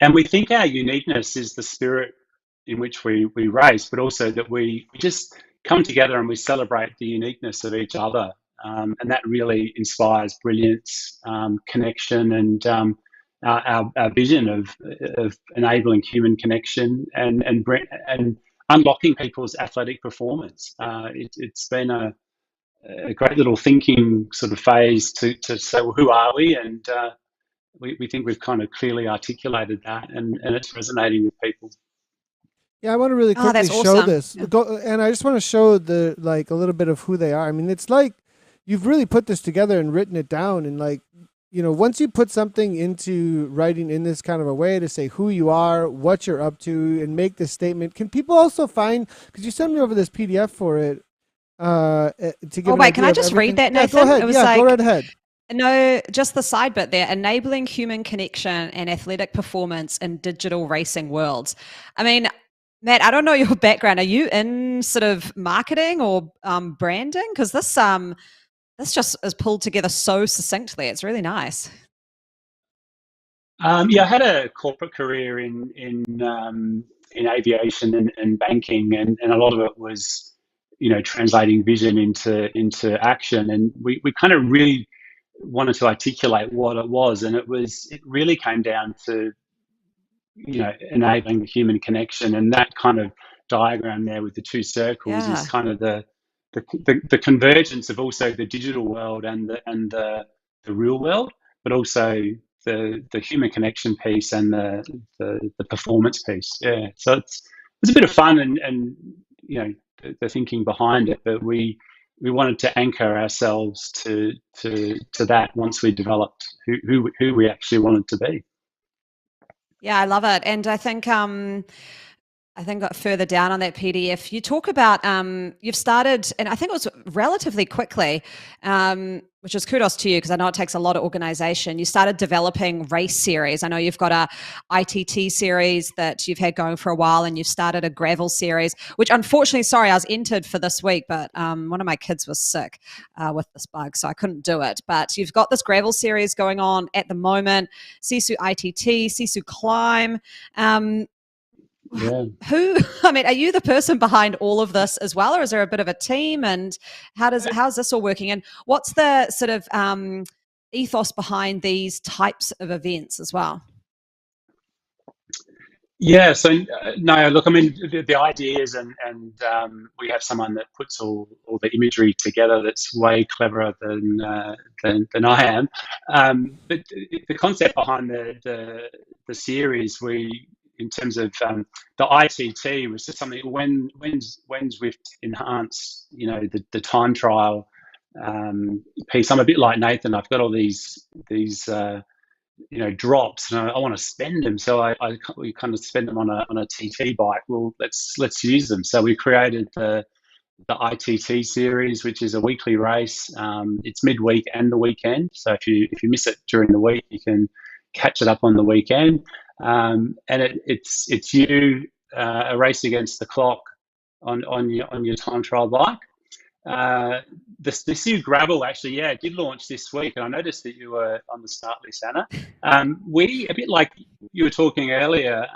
And we think our uniqueness is the spirit in which we race, but also that we just come together and we celebrate the uniqueness of each other. And that really inspires brilliance, connection, and our vision of enabling human connection and unlocking people's athletic performance. It's been a great little thinking sort of phase to say, well, who are we? And we think we've kind of clearly articulated that, and it's resonating with people. Yeah, I want to really quickly show awesome. this, and I just want to show the like a little bit of who they are. I mean, it's like you've really put this together and written it down, and like once you put something into writing in this kind of a way to say who you are, what you're up to, and make this statement, can people also find? Because you sent me over this PDF for it to give. Oh wait, can I just read that, Nathan? Yeah, go ahead. It was go right ahead. No, just the side bit there, enabling human connection and athletic performance in digital racing worlds. I mean, Matt, I don't know your background. Are you in sort of marketing or branding? Because this just is pulled together so succinctly. It's really nice. Yeah, I had a corporate career in aviation and banking, and a lot of it was translating vision into action. And we kind of really wanted to articulate what it was, and it really came down to enabling the human connection, and that kind of diagram there with the two circles is kind of the convergence of also the digital world and the real world, but also the human connection piece and the performance piece. Yeah, so it's a bit of fun and the thinking behind it, but we wanted to anchor ourselves to that once we developed who we actually wanted to be. Yeah, I love it. And I think further down on that PDF, you talk about you've started, and I think it was relatively quickly, which is kudos to you because I know it takes a lot of organization. You started developing race series. I know you've got a ITT series that you've had going for a while, and you've started a gravel series, which unfortunately, sorry, I was entered for this week, but one of my kids was sick with this bug, so I couldn't do it. But you've got this gravel series going on at the moment, Sisu ITT, Sisu Climb. Yeah. Are you the person behind all of this as well, or is there a bit of a team, and how's this all working, and what's the sort of ethos behind these types of events as well? Yeah, so no, look, I mean, the ideas and we have someone that puts all the imagery together that's way cleverer than I am. But the concept behind the series, we in terms of the ITT was just something when Zwift enhanced, the time trial piece. I'm a bit like Nathan. I've got all these drops, and I want to spend them. So we kind of spend them on a TT bike. Well, let's use them. So we created the ITT series, which is a weekly race. It's midweek and the weekend. So if you miss it during the week, you can catch it up on the weekend. And it's you a race against the clock on your time trial bike. The Sisu gravel actually, yeah, it did launch this week, and I noticed that you were on the start list, Anna. We, a bit like you were talking earlier,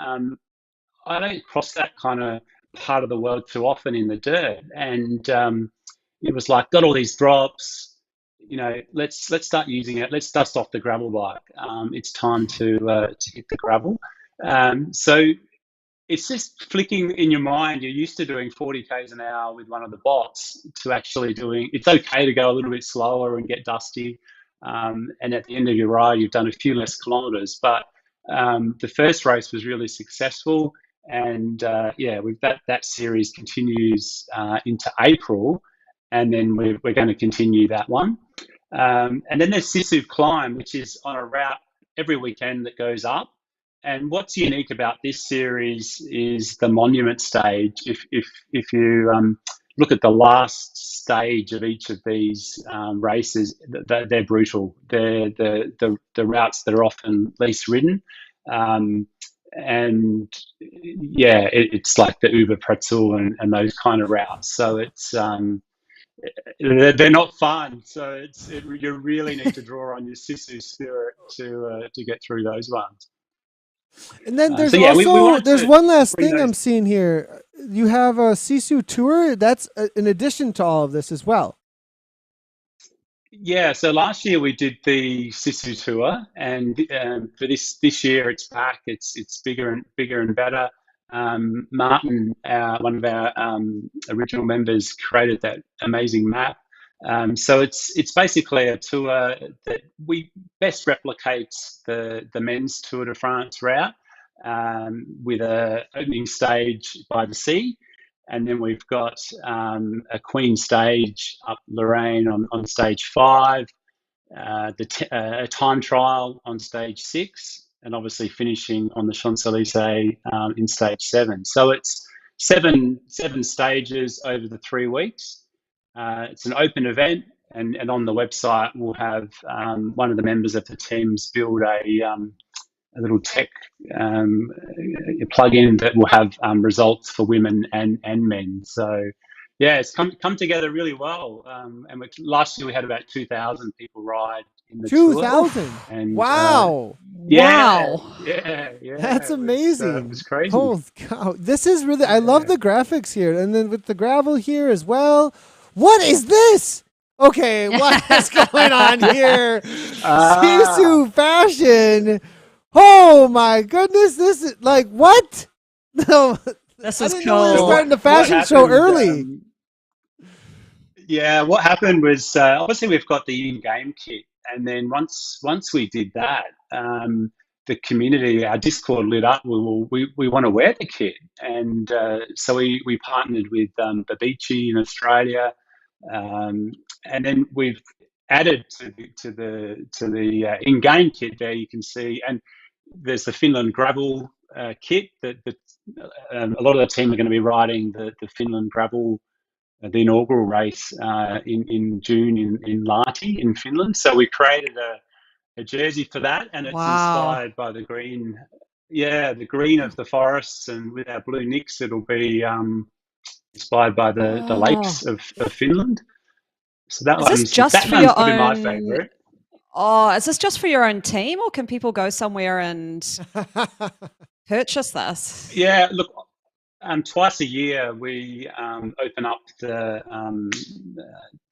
I don't cross that kind of part of the world too often in the dirt, and it was like got all these drops. Let's start using it. Let's dust off the gravel bike. It's time to hit the gravel. So it's just flicking in your mind. You're used to doing 40 k's an hour with one of the bots to actually doing. It's okay to go a little bit slower and get dusty, and at the end of your ride, you've done a few less kilometres. But the first race was really successful, and that series continues into April, and then we're going to continue that one. And then there's Sisu Climb, which is on a route every weekend that goes up. And what's unique about this series is the monument stage. If you look at the last stage of each of these races, they're brutal. They're the routes that are often least ridden, and yeah, it's like the Uber Pretzel and those kind of routes. So it's they're not fun. So you really need to draw on your Sisu spirit to get through those ones. And then there's So yeah, we wanted there's to one last bring thing I'm those. seeing here. You have a Sisu tour. That's in addition to all of this as well. Yeah, so last year we did the Sisu tour, and for this year it's back. It's bigger and better. Martin, one of our original members, created that amazing map. So it's basically a tour that we best replicates the men's Tour de France route, with a opening stage by the sea. And then we've got a Queen stage up Lorraine on stage 5, a time trial on stage 6, and obviously finishing on the Champs-Élysées in stage 7. So it's seven stages over the 3 weeks. It's an open event, and on the website we'll have one of the members of the teams build a little tech plug-in that will have results for women and men. So yeah, it's come together really well. And last year we had about 2,000 people ride in the tour, 2,000. and Wow. yeah, Wow. yeah, That's it was amazing. crazy. Holy cow. This is really, I love Yeah. the graphics here. And then with the gravel here as well. What is this? Okay, what is going on here? Ah, Sisu fashion. Oh my goodness. This is like, what? No, This I is didn't know we were so cool. starting the what fashion show happened? early. Yeah, what happened was obviously we've got the in-game kit, and then once we did that, the community, our Discord lit up. We want to wear the kit, and so we partnered with Babici in Australia, and then we've added to the in-game kit. There you can see, and there's the Finland gravel kit that a lot of the team are going to be riding the Finland gravel, the inaugural race in June in Lahti in Finland. So we created a jersey for that, and it's Wow. inspired by the green. Yeah, the green of the forests, and with our blue nicks, it'll be inspired by the Oh. lakes of Finland. So that Is this one's just that for one's your probably my own? favourite. Oh, is this just for your own team, or can people go somewhere and purchase this? Yeah, look, twice a year we open up the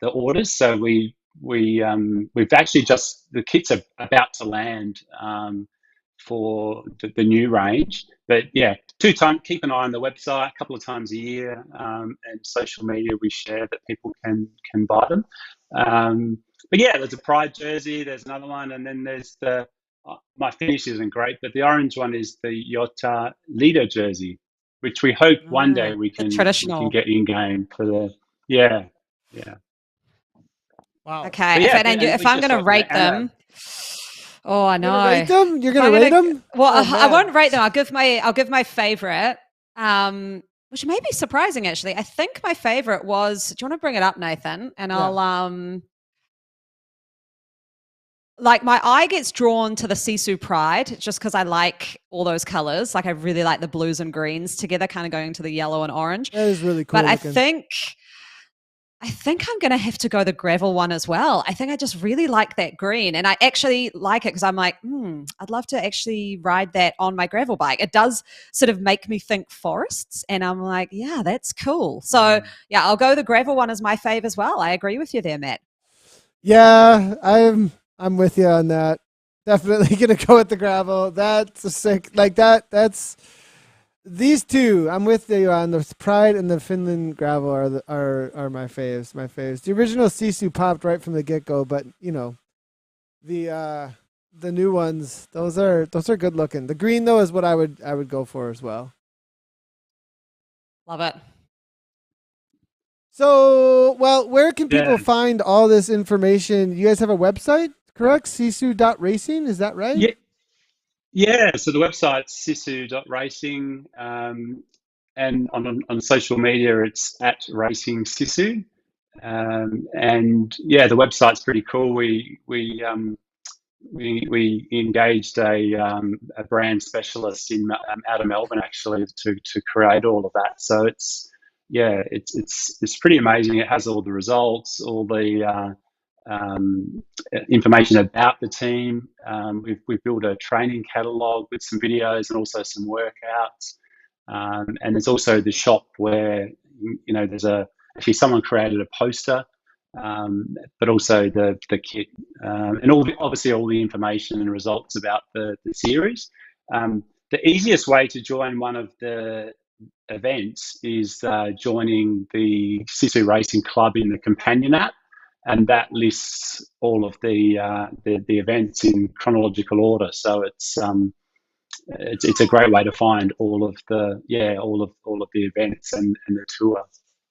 orders. So we've actually just the kits are about to land for the new range. But yeah, keep an eye on the website a couple of times a year, and social media we share that people can buy them. But yeah, there's a Pride jersey, there's another one, and then there's my finish isn't great, but the orange one is the Yota leader jersey, which we hope one day we The can traditional. get in game for the yeah. Wow. Okay, Yeah, if I'm going to rate them, oh, I know. You're gonna rate them? You're gonna rate them? Well, Oh, I won't rate them. I'll give my favorite, which may be surprising actually. I think my favorite was. Do you want to bring it up, Nathan? And Yeah. I'll like my eye gets drawn to the Sisu Pride just because I like all those colors. Like I really like the blues and greens together, kind of going to the yellow and orange. That is really cool. But looking. I think I'm going to have to go the gravel one as well. I think I just really like that green. And I actually like it because I'm like, I'd love to actually ride that on my gravel bike. It does sort of make me think forests. And I'm like, yeah, that's cool. So yeah, I'll go the gravel one as my fave as well. I agree with you there, Matt. Yeah, I'm with you on that. Definitely gonna go with the gravel. That's a sick that's these two. I'm with you on the Pride and the Finland gravel are my faves. My faves. The original Sisu popped right from the get go, but the new ones, those are good looking. The green though is what I would go for as well. Love it. So, well, where can people find all this information? You guys have a website, correct? Sisu.racing, is that right? Yeah. So the website's sisu.racing, and on social media it's at Racing Sisu. And yeah, the website's pretty cool. We engaged a brand specialist out of Melbourne actually to create all of that. So it's pretty amazing. It has all the results, all the information about the team. We've built a training catalogue with some videos and also some workouts. And there's also the shop where there's actually someone created a poster, but also the kit, and obviously all the information and results about the series. The easiest way to join one of the events is joining the Sisu Racing Club in the companion app, and that lists all of the events in chronological order. So it's a great way to find all of the events and the tour.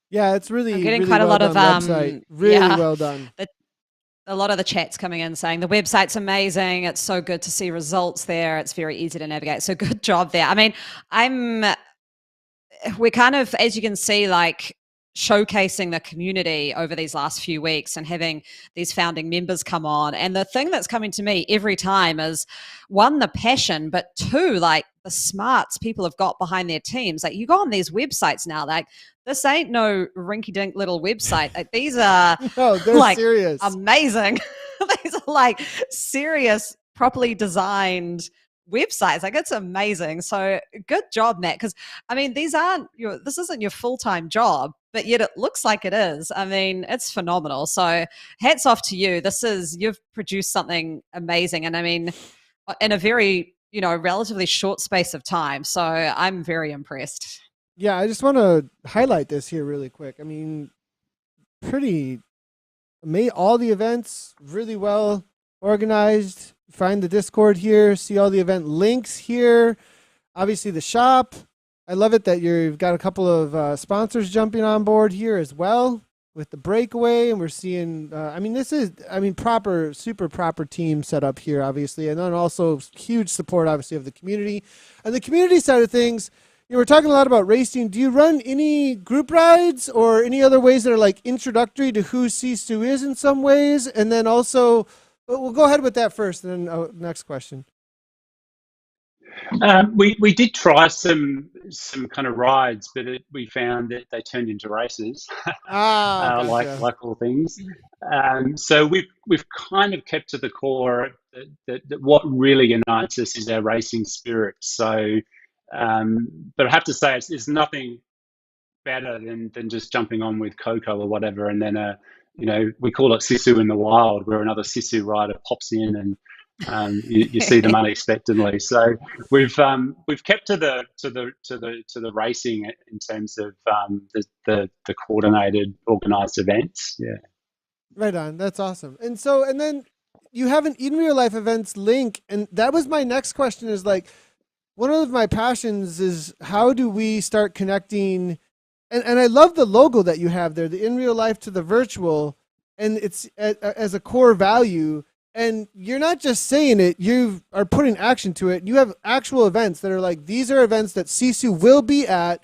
Yeah, it's really I'm getting really quite a well lot of done website. Really well done. A lot of the chats coming in saying the website's amazing. It's so good to see results there. It's very easy to navigate. So good job there. I mean, we're kind of, as you can see, like showcasing the community over these last few weeks and having these founding members come on. And the thing that's coming to me every time is one, the passion, but two, like the smarts people have got behind their teams. Like you go on these websites now, like this ain't no rinky-dink little website. Like these are they're like serious, amazing. These are like serious, properly designed websites. Like it's amazing. So good job, Matt. Because I mean, this isn't your full-time job, but yet it looks like it is. I mean, it's phenomenal. So hats off to you. You've produced something amazing. And I mean, in a very, relatively short space of time. So I'm very impressed. Yeah, I just want to highlight this here really quick. I mean, all the events really well organized. Find the Discord here, see all the event links here. Obviously the shop. I love it that you've got a couple of sponsors jumping on board here as well with the breakaway. And we're seeing, super proper team set up here, obviously. And then also huge support, obviously, of the community. And the community side of things, we're talking a lot about racing. Do you run any group rides or any other ways that are like introductory to who Sisu is in some ways? And then also, we'll go ahead with that first, and then next question. We did try some kind of rides, but we found that they turned into races, Gotcha. like all things. So we've kind of kept to the core that what really unites us is our racing spirit. So, but I have to say, it's nothing better than just jumping on with Coco or whatever, and then we call it Sisu in the wild, where another Sisu rider pops in You see them unexpectedly. So we've kept to the racing in terms of the coordinated, organised events. Yeah. Right on. That's awesome. And then you have an in real life events link, and that was my next question. Is like one of my passions is how do we start connecting? And I love the logo that you have there, the in real life to the virtual, and it's as a core value. And you're not just saying it; you are putting action to it. You have actual events that are like these are events that Sisu will be at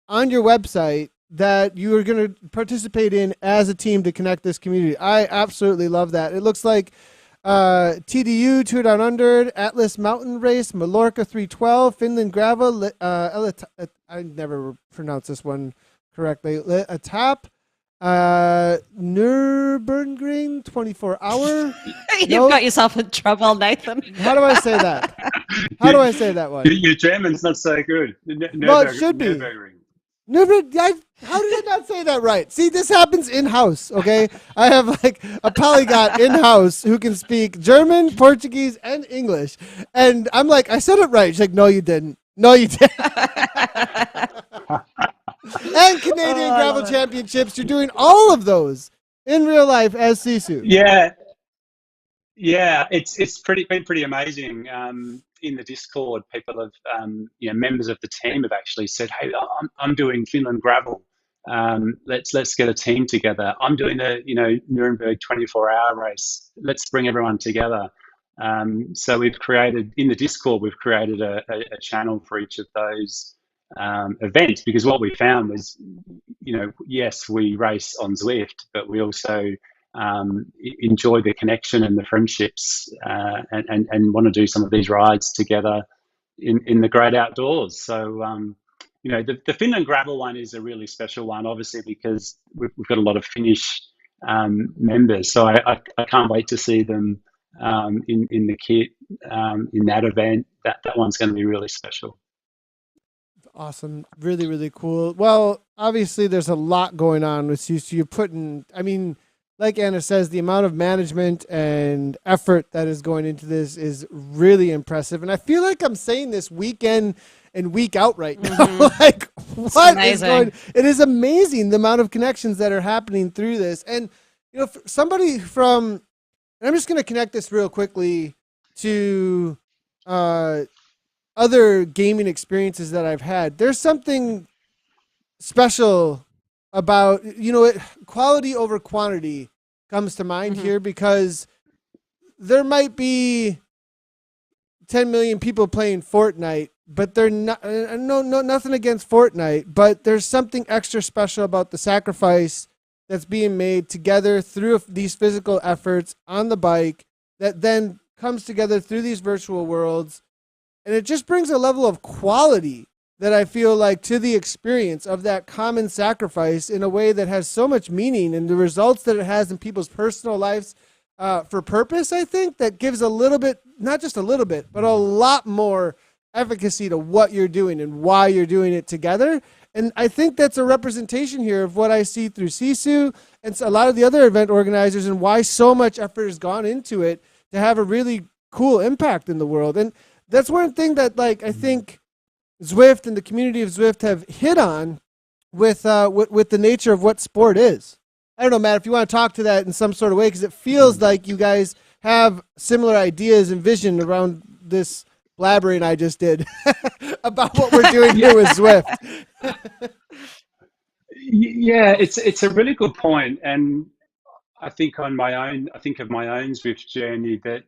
on your website that you are going to participate in as a team to connect this community. I absolutely love that. It looks like TDU, Tour Down Under, Atlas Mountain Race, Mallorca 312, Finland Gravel, I never pronounce this one correctly, Etap, Nürburgring 24 Hour. You've got yourself in trouble, Nathan. How do I say that? How do I say that one? Your German's not so good. Well, it should be. How did I not say that right? See, this happens in-house, okay? I have like a polyglot in-house who can speak German, Portuguese, and English. And I'm like, I said it right. She's like, no, you didn't. No, you didn't. And Canadian Gravel Championships, you're doing all of those in real life as Sisu. Yeah, it's been pretty amazing. In the Discord, people have, members of the team have actually said, "Hey, I'm doing Finland Gravel. Let's get a team together. I'm doing a Nuremberg 24-hour race. Let's bring everyone together." So we've created in the Discord, we've created a channel for each of those events, because what we found was, yes, we race on Zwift, but we also enjoy the connection and the friendships, and want to do some of these rides together in the great outdoors. So, the Finland Gravel one is a really special one, obviously, because we've got a lot of Finnish members. So I can't wait to see them in the kit in that event. That one's going to be really special. Awesome. Really, really cool. Well, obviously there's a lot going on with you. So you're putting, like Anna says, the amount of management and effort that is going into this is really impressive. And I feel like I'm saying this week in and week out right now. Mm-hmm. Like, what is going? It is amazing the amount of connections that are happening through this. And, for somebody from, and I'm just going to connect this real quickly to other gaming experiences that I've had. There's something special about, quality over quantity comes to mind here, because there might be 10 million people playing Fortnite, but they're not, nothing against Fortnite, but there's something extra special about the sacrifice that's being made together through these physical efforts on the bike that then comes together through these virtual worlds. And it just brings a level of quality that I feel like to the experience of that common sacrifice in a way that has so much meaning, and the results that it has in people's personal lives for purpose, I think, that gives a little bit, not just a little bit, but a lot more efficacy to what you're doing and why you're doing it together. And I think that's a representation here of what I see through Sisu and a lot of the other event organizers, and why so much effort has gone into it to have a really cool impact in the world. And that's one thing that, like, I think Zwift and the community of Zwift have hit on with the nature of what sport is. I don't know, Matt, if you want to talk to that in some sort of way, because it feels like you guys have similar ideas and vision around this blabbering I just did about what we're doing here with Zwift. Yeah, it's a really good point, and I think of my own Zwift journey that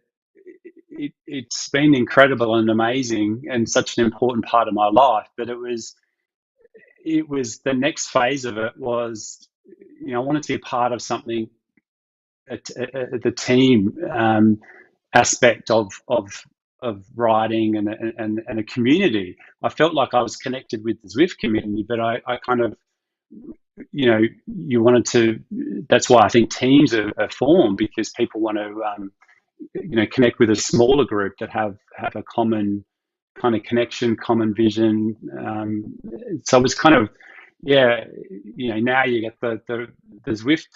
it's been incredible and amazing and such an important part of my life. But it was the next phase of it was, I wanted to be a part of something, the team aspect of riding and a community. I felt like I was connected with the Zwift community, but I kind of, you wanted to. That's why I think teams are formed, because people want to, connect with a smaller group that have a common kind of connection, common vision. So it was kind of, now you get the Zwift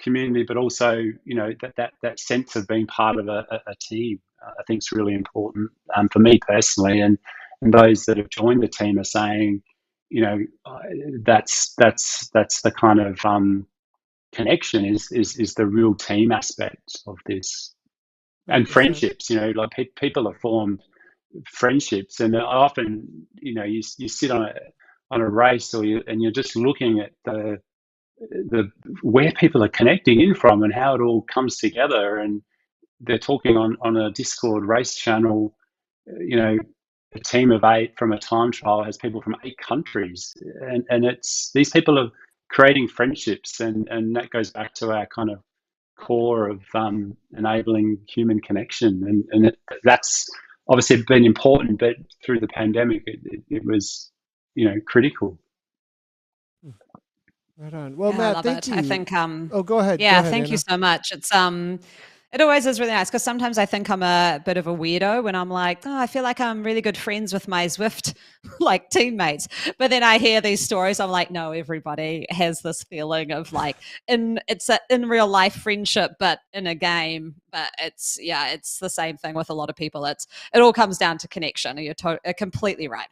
community, but also, that sense of being part of a team. I think is really important for me personally, and those that have joined the team are saying, that's the kind of connection is the real team aspect of this, and 100%. friendships. Like people have formed friendships, and often, you sit on a race, and you're just looking at the where people are connecting in from and how it all comes together, and they're talking on a Discord race channel. A team of 8 from a time trial has people from 8 countries, and it's these people are creating friendships, and that goes back to our kind of core of enabling human connection, and that's obviously been important, but through the pandemic it was critical. Right on. Well, Yeah, I Matt, love thank it. you. I think Oh, go ahead. yeah, Go ahead, thank you Anna. so much. It's it always is really nice because sometimes I think I'm a bit of a weirdo when I'm like, oh, I feel like I'm really good friends with my Zwift like teammates. But then I hear these stories, I'm like, no, everybody has this feeling of like it's a in real life friendship, but in a game. But it's the same thing with a lot of people. It all comes down to connection. You're completely right.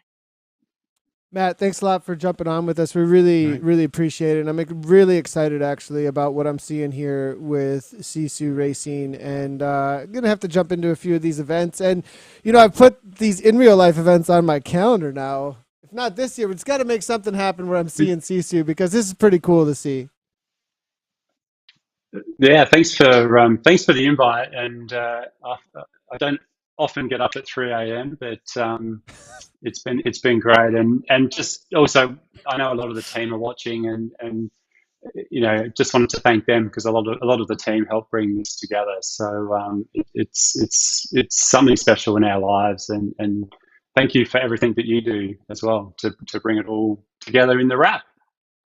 Matt, thanks a lot for jumping on with us. We really, really appreciate it. And I'm really excited, actually, about what I'm seeing here with Sisu Racing. And I'm going to have to jump into a few of these events. And, I've put these in real life events on my calendar now. If not this year, it's got to make something happen where I'm seeing Sisu, because this is pretty cool to see. Yeah, thanks for the invite. And I don't often get up at 3 a.m., but it's been great. And just also, I know a lot of the team are watching, and just wanted to thank them, because a lot of the team helped bring this together. So it's something special in our lives, and thank you for everything that you do as well to bring it all together in the wrap.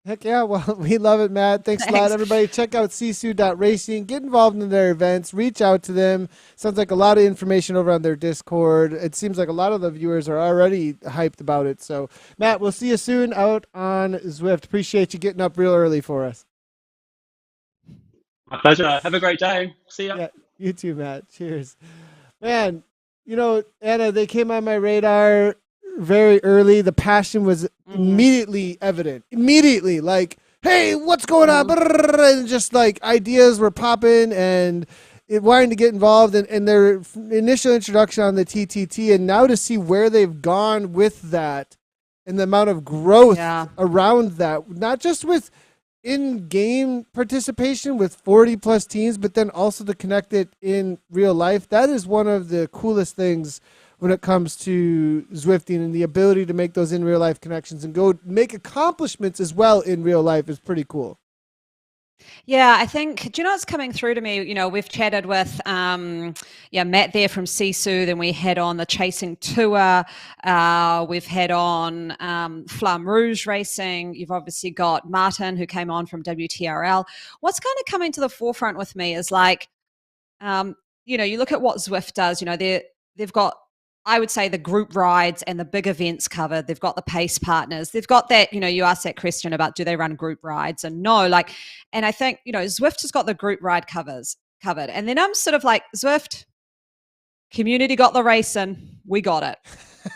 Heck yeah. Well, we love it, Matt. Thanks a lot, everybody. Check out sisu.racing. Get involved in their events. Reach out to them. Sounds like a lot of information over on their Discord. It seems like a lot of the viewers are already hyped about it. So, Matt, we'll see you soon out on Zwift. Appreciate you getting up real early for us. My pleasure. Have a great day. See ya. Yeah, you too, Matt. Cheers. Man, Anna, they came on my radar very early. The passion was immediately evident. Immediately, like, hey, what's going on? And just like ideas were popping, and wanting to get involved, and their initial introduction on the TTT, and now to see where they've gone with that and the amount of growth around that, not just with in-game participation with 40 plus teams, but then also to connect it in real life. That is one of the coolest things when it comes to Zwifting, and the ability to make those in real life connections and go make accomplishments as well in real life is pretty cool. Yeah, I think, do you know what's coming through to me? We've chatted with Matt there from Sisu, then we had on the Chasing Tour, we've had on Flamme Rouge Racing, you've obviously got Martin, who came on from WTRL. What's kind of coming to the forefront with me is like, you look at what Zwift does, they've got, I would say, the group rides and the big events covered. They've got the pace partners. They've got that, you asked that question about do they run group rides? And no, and I think, Zwift has got the group ride covered. And then I'm sort of like, Zwift, community got the racing. We got it.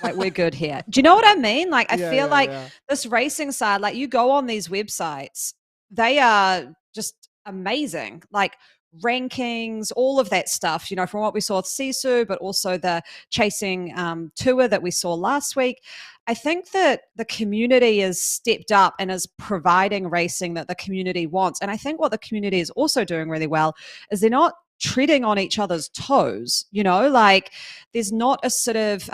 Like, we're good here. Do you know what I mean? Like, I feel like this racing side, like you go on these websites, they are just amazing. Like, rankings, all of that stuff, from what we saw with Sisu, but also the Chasing tour that we saw last week. I think that the community has stepped up and is providing racing that the community wants. And I think what the community is also doing really well is they're not treading on each other's toes, like there's not a sort of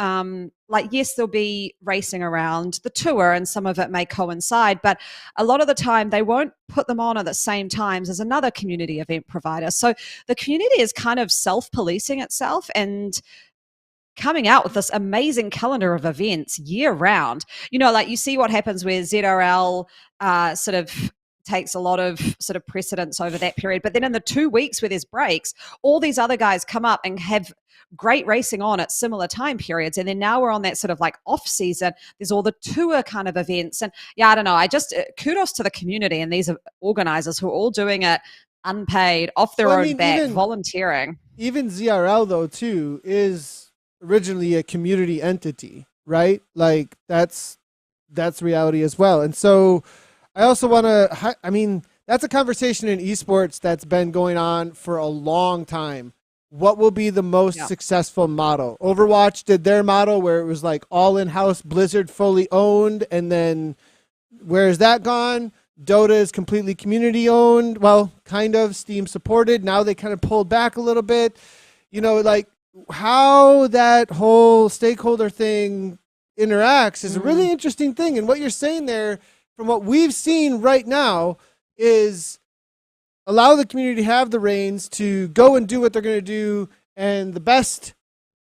yes, there'll be racing around the tour and some of it may coincide, but a lot of the time they won't put them on at the same times as another community event provider. So the community is kind of self-policing itself and coming out with this amazing calendar of events year round. Like you see what happens where ZRL sort of takes a lot of sort of precedence over that period. But then in the 2 weeks where there's breaks, all these other guys come up and have great racing on at similar time periods. And then now we're on that sort of like off season. There's all the tour kind of events. And I don't know. I just kudos to the community and these organizers who are all doing it unpaid, off their Well, I own mean, back, volunteering. even ZRL though too is originally a community entity, right? Like that's reality as well. And so I also want to, I mean, that's a conversation in esports that's been going on for a long time. What will be the most successful model? Overwatch did their model where it was like all in-house, Blizzard fully owned, and then where is that gone? Dota is completely community owned. Well, kind of Steam supported. Now they kind of pulled back a little bit. You know, like how that whole stakeholder thing interacts is a really interesting thing. And what you're saying there, from what we've seen right now, is allow the community to have the reins to go and do what they're going to do. And the best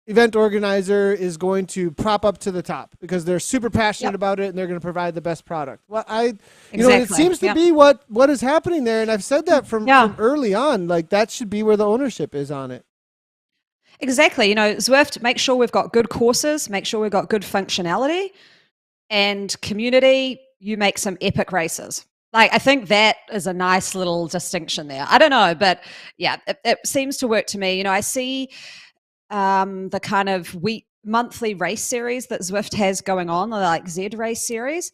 event organizer is going to prop up to the top because they're super passionate about it and they're going to provide the best product. Well, it seems to be what is happening there. And I've said that from early on, like that should be where the ownership is on it. Exactly. You know, Zwift, make sure we've got good courses, make sure we've got good functionality, and community, you make some epic races. Like, I think that is a nice little distinction there. I don't know, but yeah, it seems to work to me. You know, I see the kind of monthly race series that Zwift has going on, the like Z race series.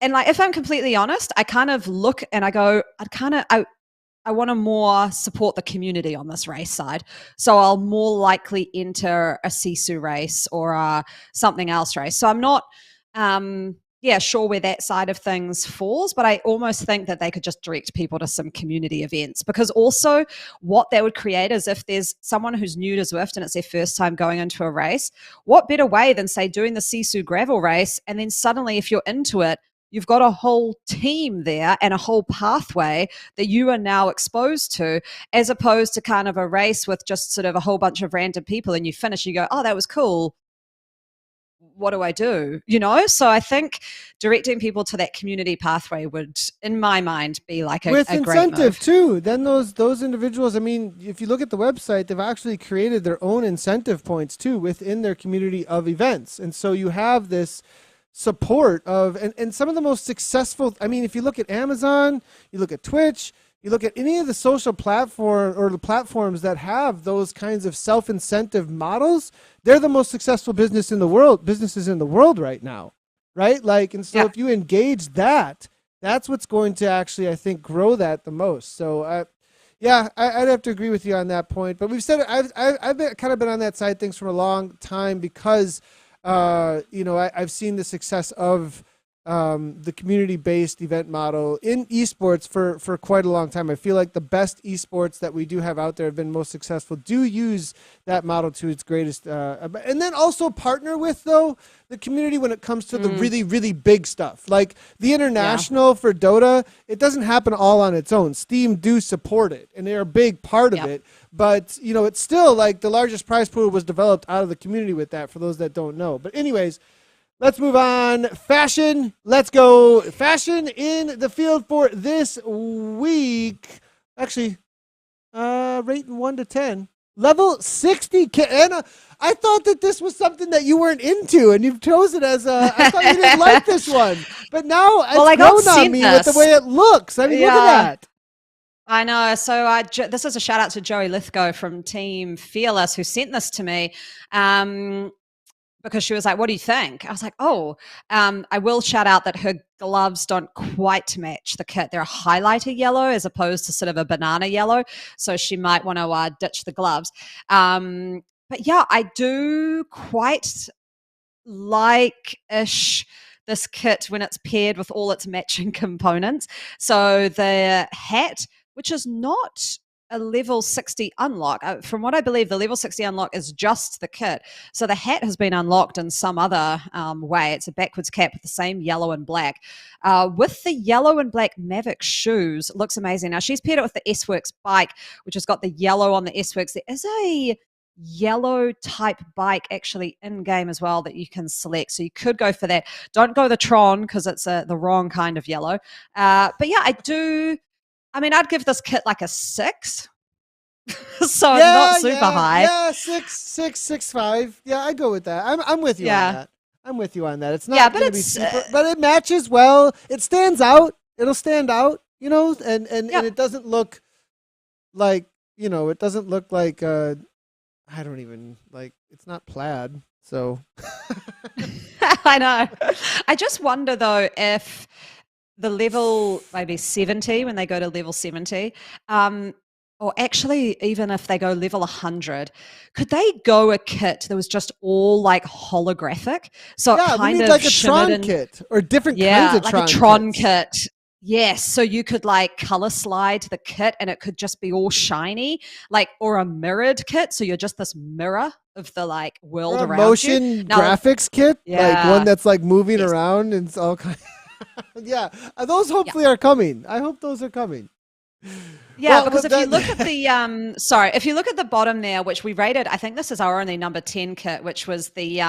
And like, if I'm completely honest, I kind of look and I go, I want to more support the community on this race side. So I'll more likely enter a Sisu race or something else race. So I'm not, sure where that side of things falls, but I almost think that they could just direct people to some community events, because also what that would create is if there's someone who's new to Zwift and it's their first time going into a race, what better way than say doing the Sisu gravel race, and then suddenly if you're into it, you've got a whole team there and a whole pathway that you are now exposed to, as opposed to kind of a race with just sort of a whole bunch of random people and you finish, you go, oh, that was cool. What do I do? You know? So I think directing people to that community pathway would, in my mind, be like a great move. With incentive too. Then those individuals, I mean, if you look at the website, they've actually created their own incentive points too within their community of events. And so you have this support of, and some of the most successful, I mean, if you look at Amazon, you look at Twitch, you look at any of the social platform or the platforms that have those kinds of self-incentive models, they're the most successful businesses in the world right now, right? Like, and so if you engage that, that's what's going to actually, I think, grow that the most. So I'd have to agree with you on that point, but we've said it, I've kind of been on that side of things for a long time because I've seen the success of the community-based event model in esports for quite a long time. I feel like the best esports that we do have out there have been most successful do use that model to its greatest, and then also partner with though the community when it comes to the really, really big stuff. Like the international for Dota, it doesn't happen all on its own. Steam do support it, and they're a big part of it. But, you know, it's still like the largest prize pool was developed out of the community with that, for those that don't know. But anyways, let's move on. Fashion. Let's go. Fashion in the field for this week. Actually, rating 1 to 10. Level 60. Anna, I thought that this was something that you weren't into, and you've chosen as I thought you didn't like this one. But now it's grown on me with the way it looks. I mean, look at that. I know. So this is a shout out to Joey Lithgow from Team Fearless who sent this to me because she was like, what do you think? I was like, I will shout out that her gloves don't quite match the kit. They're a highlighter yellow as opposed to sort of a banana yellow. So she might want to ditch the gloves. But yeah, I do quite like-ish this kit when it's paired with all its matching components. So the hat, which is not a level 60 unlock. From what I believe, the level 60 unlock is just the kit. So the hat has been unlocked in some other way. It's a backwards cap with the same yellow and black. With the yellow and black Mavic shoes, it looks amazing. Now, she's paired it with the S-Works bike, which has got the yellow on the S-Works. There is a yellow type bike actually in game as well that you can select, so you could go for that. Don't go the Tron because it's the wrong kind of yellow. But yeah, I'd give this kit like a 6. So it's not super high. Yeah, 6.5. Yeah, I go with that. I'm with you on that. I'm with you on that. It's not going to be super, but it matches well. It stands out. It'll stand out, you know, and it doesn't look like, it doesn't look like I don't even like. It's not plaid, so. I know. I just wonder though if the level maybe 70 when they go to level 70, or actually even if they go level 100, could they go a kit that was just all like holographic? So it Yeah, we kind need of like a shimmered Tron and kit or different kinds yeah, of like a Tron Tron kits. kit. Yes, so you could like color slide the kit and it could just be all shiny, like or a mirrored kit. So you're just this mirror of the like Or world a around you. motion Now, graphics kit, like one yeah, that's like moving yes, around and it's all kind. Yeah, those yeah. hopefully are coming. I hope those are coming. Yeah, Well, because with if you that, look at the sorry, if you look at the bottom there, which we rated, I think this is our only number 10 kit, which was the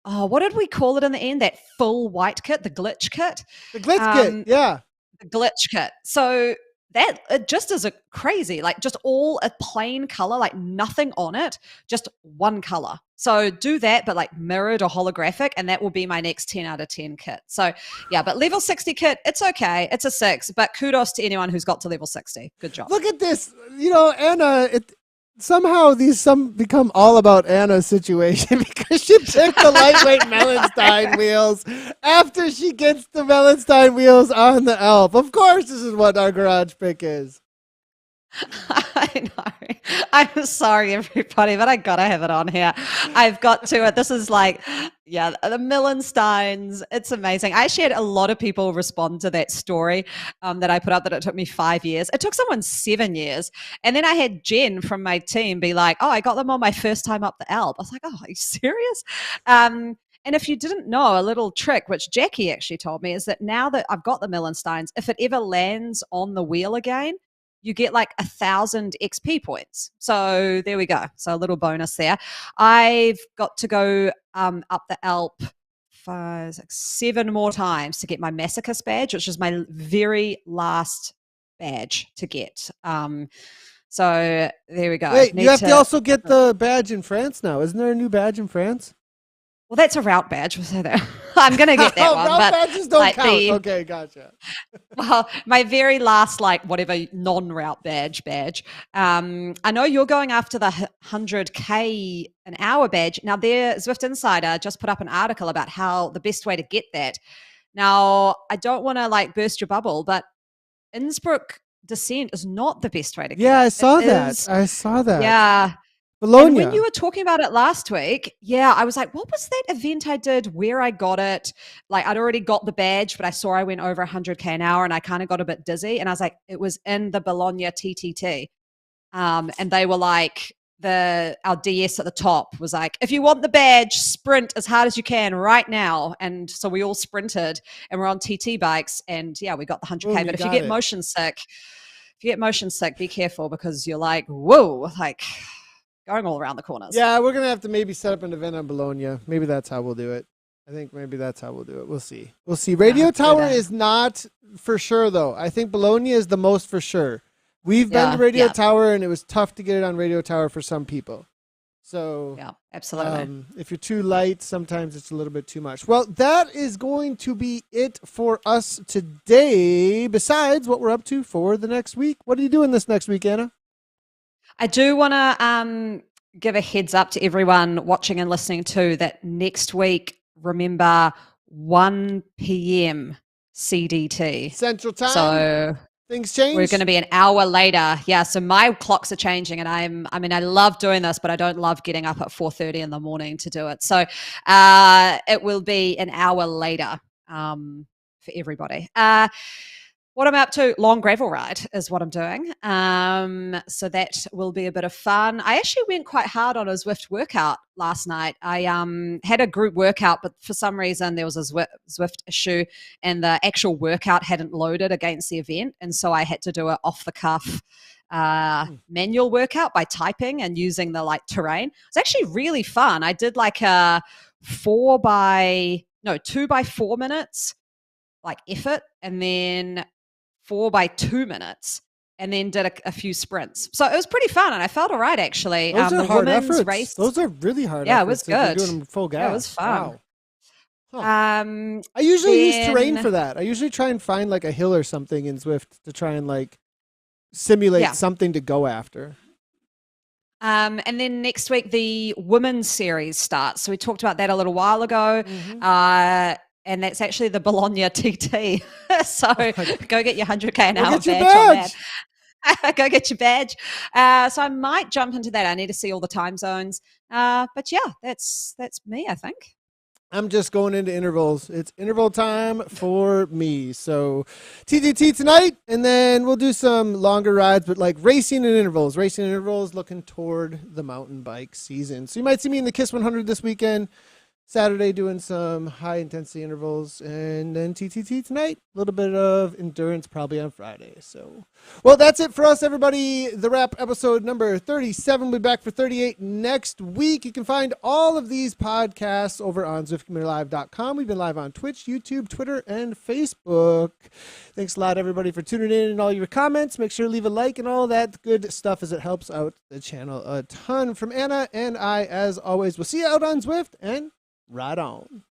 oh, what did we call it in the end? That full white kit, the glitch kit. the glitz kit, Um, yeah. the glitch kit. So that it just is a crazy, like just all a plain color, like nothing on it, just one color. So do that, but like mirrored or holographic, and that will be my next 10 out of 10 kit. So yeah, but level 60 kit, it's okay. It's a 6, but kudos to anyone who's got to level 60. Good job. Look at this, Anna. Somehow these some become all about Anna's situation because she picked the lightweight Mellenstein wheels after she gets the Mellenstein wheels on the Alp. Of course, this is what our garage pick is. I know. I'm sorry, everybody, but I gotta have it on here. I've got to it. This is like, yeah, the Millensteins. It's amazing. I actually had a lot of people respond to that story that I put up that it took me 5 years. It took someone 7 years. And then I had Jen from my team be like, oh, I got them on my first time up the Alp. I was like, oh, are you serious? And if you didn't know, a little trick, which Jackie actually told me, is that now that I've got the Millensteins, if it ever lands on the wheel again, you get like 1,000 XP points. So there we go. So a little bonus there. I've got to go up the Alp 5, 6, 7 more times to get my Masochist badge, which is my very last badge to get. So there we go. Wait, you have to also get the badge in France now. Isn't there a new badge in France? Well, that's a route badge. We'll say that. I'm going to get that one. Route but badges don't like count. Okay, gotcha. Well, my very last, like, whatever non-route badge. I know you're going after the 100K an hour badge. Now, there, Zwift Insider just put up an article about how the best way to get that. Now, I don't want to like burst your bubble, but Innsbruck Descent is not the best way to get Yeah, it. I saw It that. is- I saw that. Yeah. Bologna. And when you were talking about it last week, yeah, I was like, what was that event I did where I got it? Like, I'd already got the badge, but I saw I went over 100K an hour and I kind of got a bit dizzy. And I was like, it was in the Bologna TTT. And they were like, our DS at the top was like, if you want the badge, sprint as hard as you can right now. And so we all sprinted and we're on TT bikes. And yeah, we got the 100K. Boom, but if you got get it. motion sick, be careful because you're like, whoa, like going all around the corners. Yeah, we're gonna have to maybe set up an event on Bologna. Maybe that's how we'll do it. I think maybe that's how we'll do it. We'll see. We'll see. Radio Tower is not for sure though. I think Bologna is the most for sure. We've been to Radio Tower and it was tough to get it on Radio Tower for some people. So yeah, absolutely. If you're too light, sometimes it's a little bit too much. Well, that is going to be it for us today. Besides what we're up to for the next week, what are you doing this next week, Anna? I do want to give a heads up to everyone watching and listening too that next week, remember 1 p.m. CDT. Central Time. So things change. we're going to be an hour later. Yeah. So my clocks are changing and I love doing this, but I don't love getting up at 4:30 in the morning to do it. So it will be an hour later for everybody. What I'm up to, long gravel ride is what I'm doing. So that will be a bit of fun. I actually went quite hard on a Zwift workout last night. I had a group workout, but for some reason there was a Zwift issue and the actual workout hadn't loaded against the event. And so I had to do it off the cuff manual workout by typing and using the like terrain. It's actually really fun. I did like a 2 by 4 minutes like effort and then 4 by 2 minutes and then did a few sprints. So it was pretty fun and I felt all right actually. Those are the hard women's efforts. race. Those are really hard Yeah, efforts. it was good. You're doing them full gas. Yeah, it was fun. Wow. Huh. I I usually use terrain for that. I usually try and find like a hill or something in Zwift to try and like simulate something to go after. And then next week, the women's series starts. So we talked about that a little while ago. And that's actually the Bologna TT. So go get your 100K an hour badge on that. Go get your badge. So I might jump into that. I need to see all the time zones. But yeah, that's me, I think. I'm just going into intervals. It's interval time for me. So TTT tonight, and then we'll do some longer rides, but like racing and intervals. Racing and intervals looking toward the mountain bike season. So you might see me in the KISS 100 this weekend. Saturday doing some high intensity intervals, and then TTT tonight. A little bit of endurance probably on Friday. So, well, that's it for us, everybody. The wrap episode number 37. We'll be back for 38 next week. You can find all of these podcasts over on ZwiftCommunityLive.com. We've been live on Twitch, YouTube, Twitter, and Facebook. Thanks a lot, everybody, for tuning in and all your comments. Make sure to leave a like and all that good stuff as it helps out the channel a ton. From Anna and I, as always, we'll see you out on Zwift, and ride on.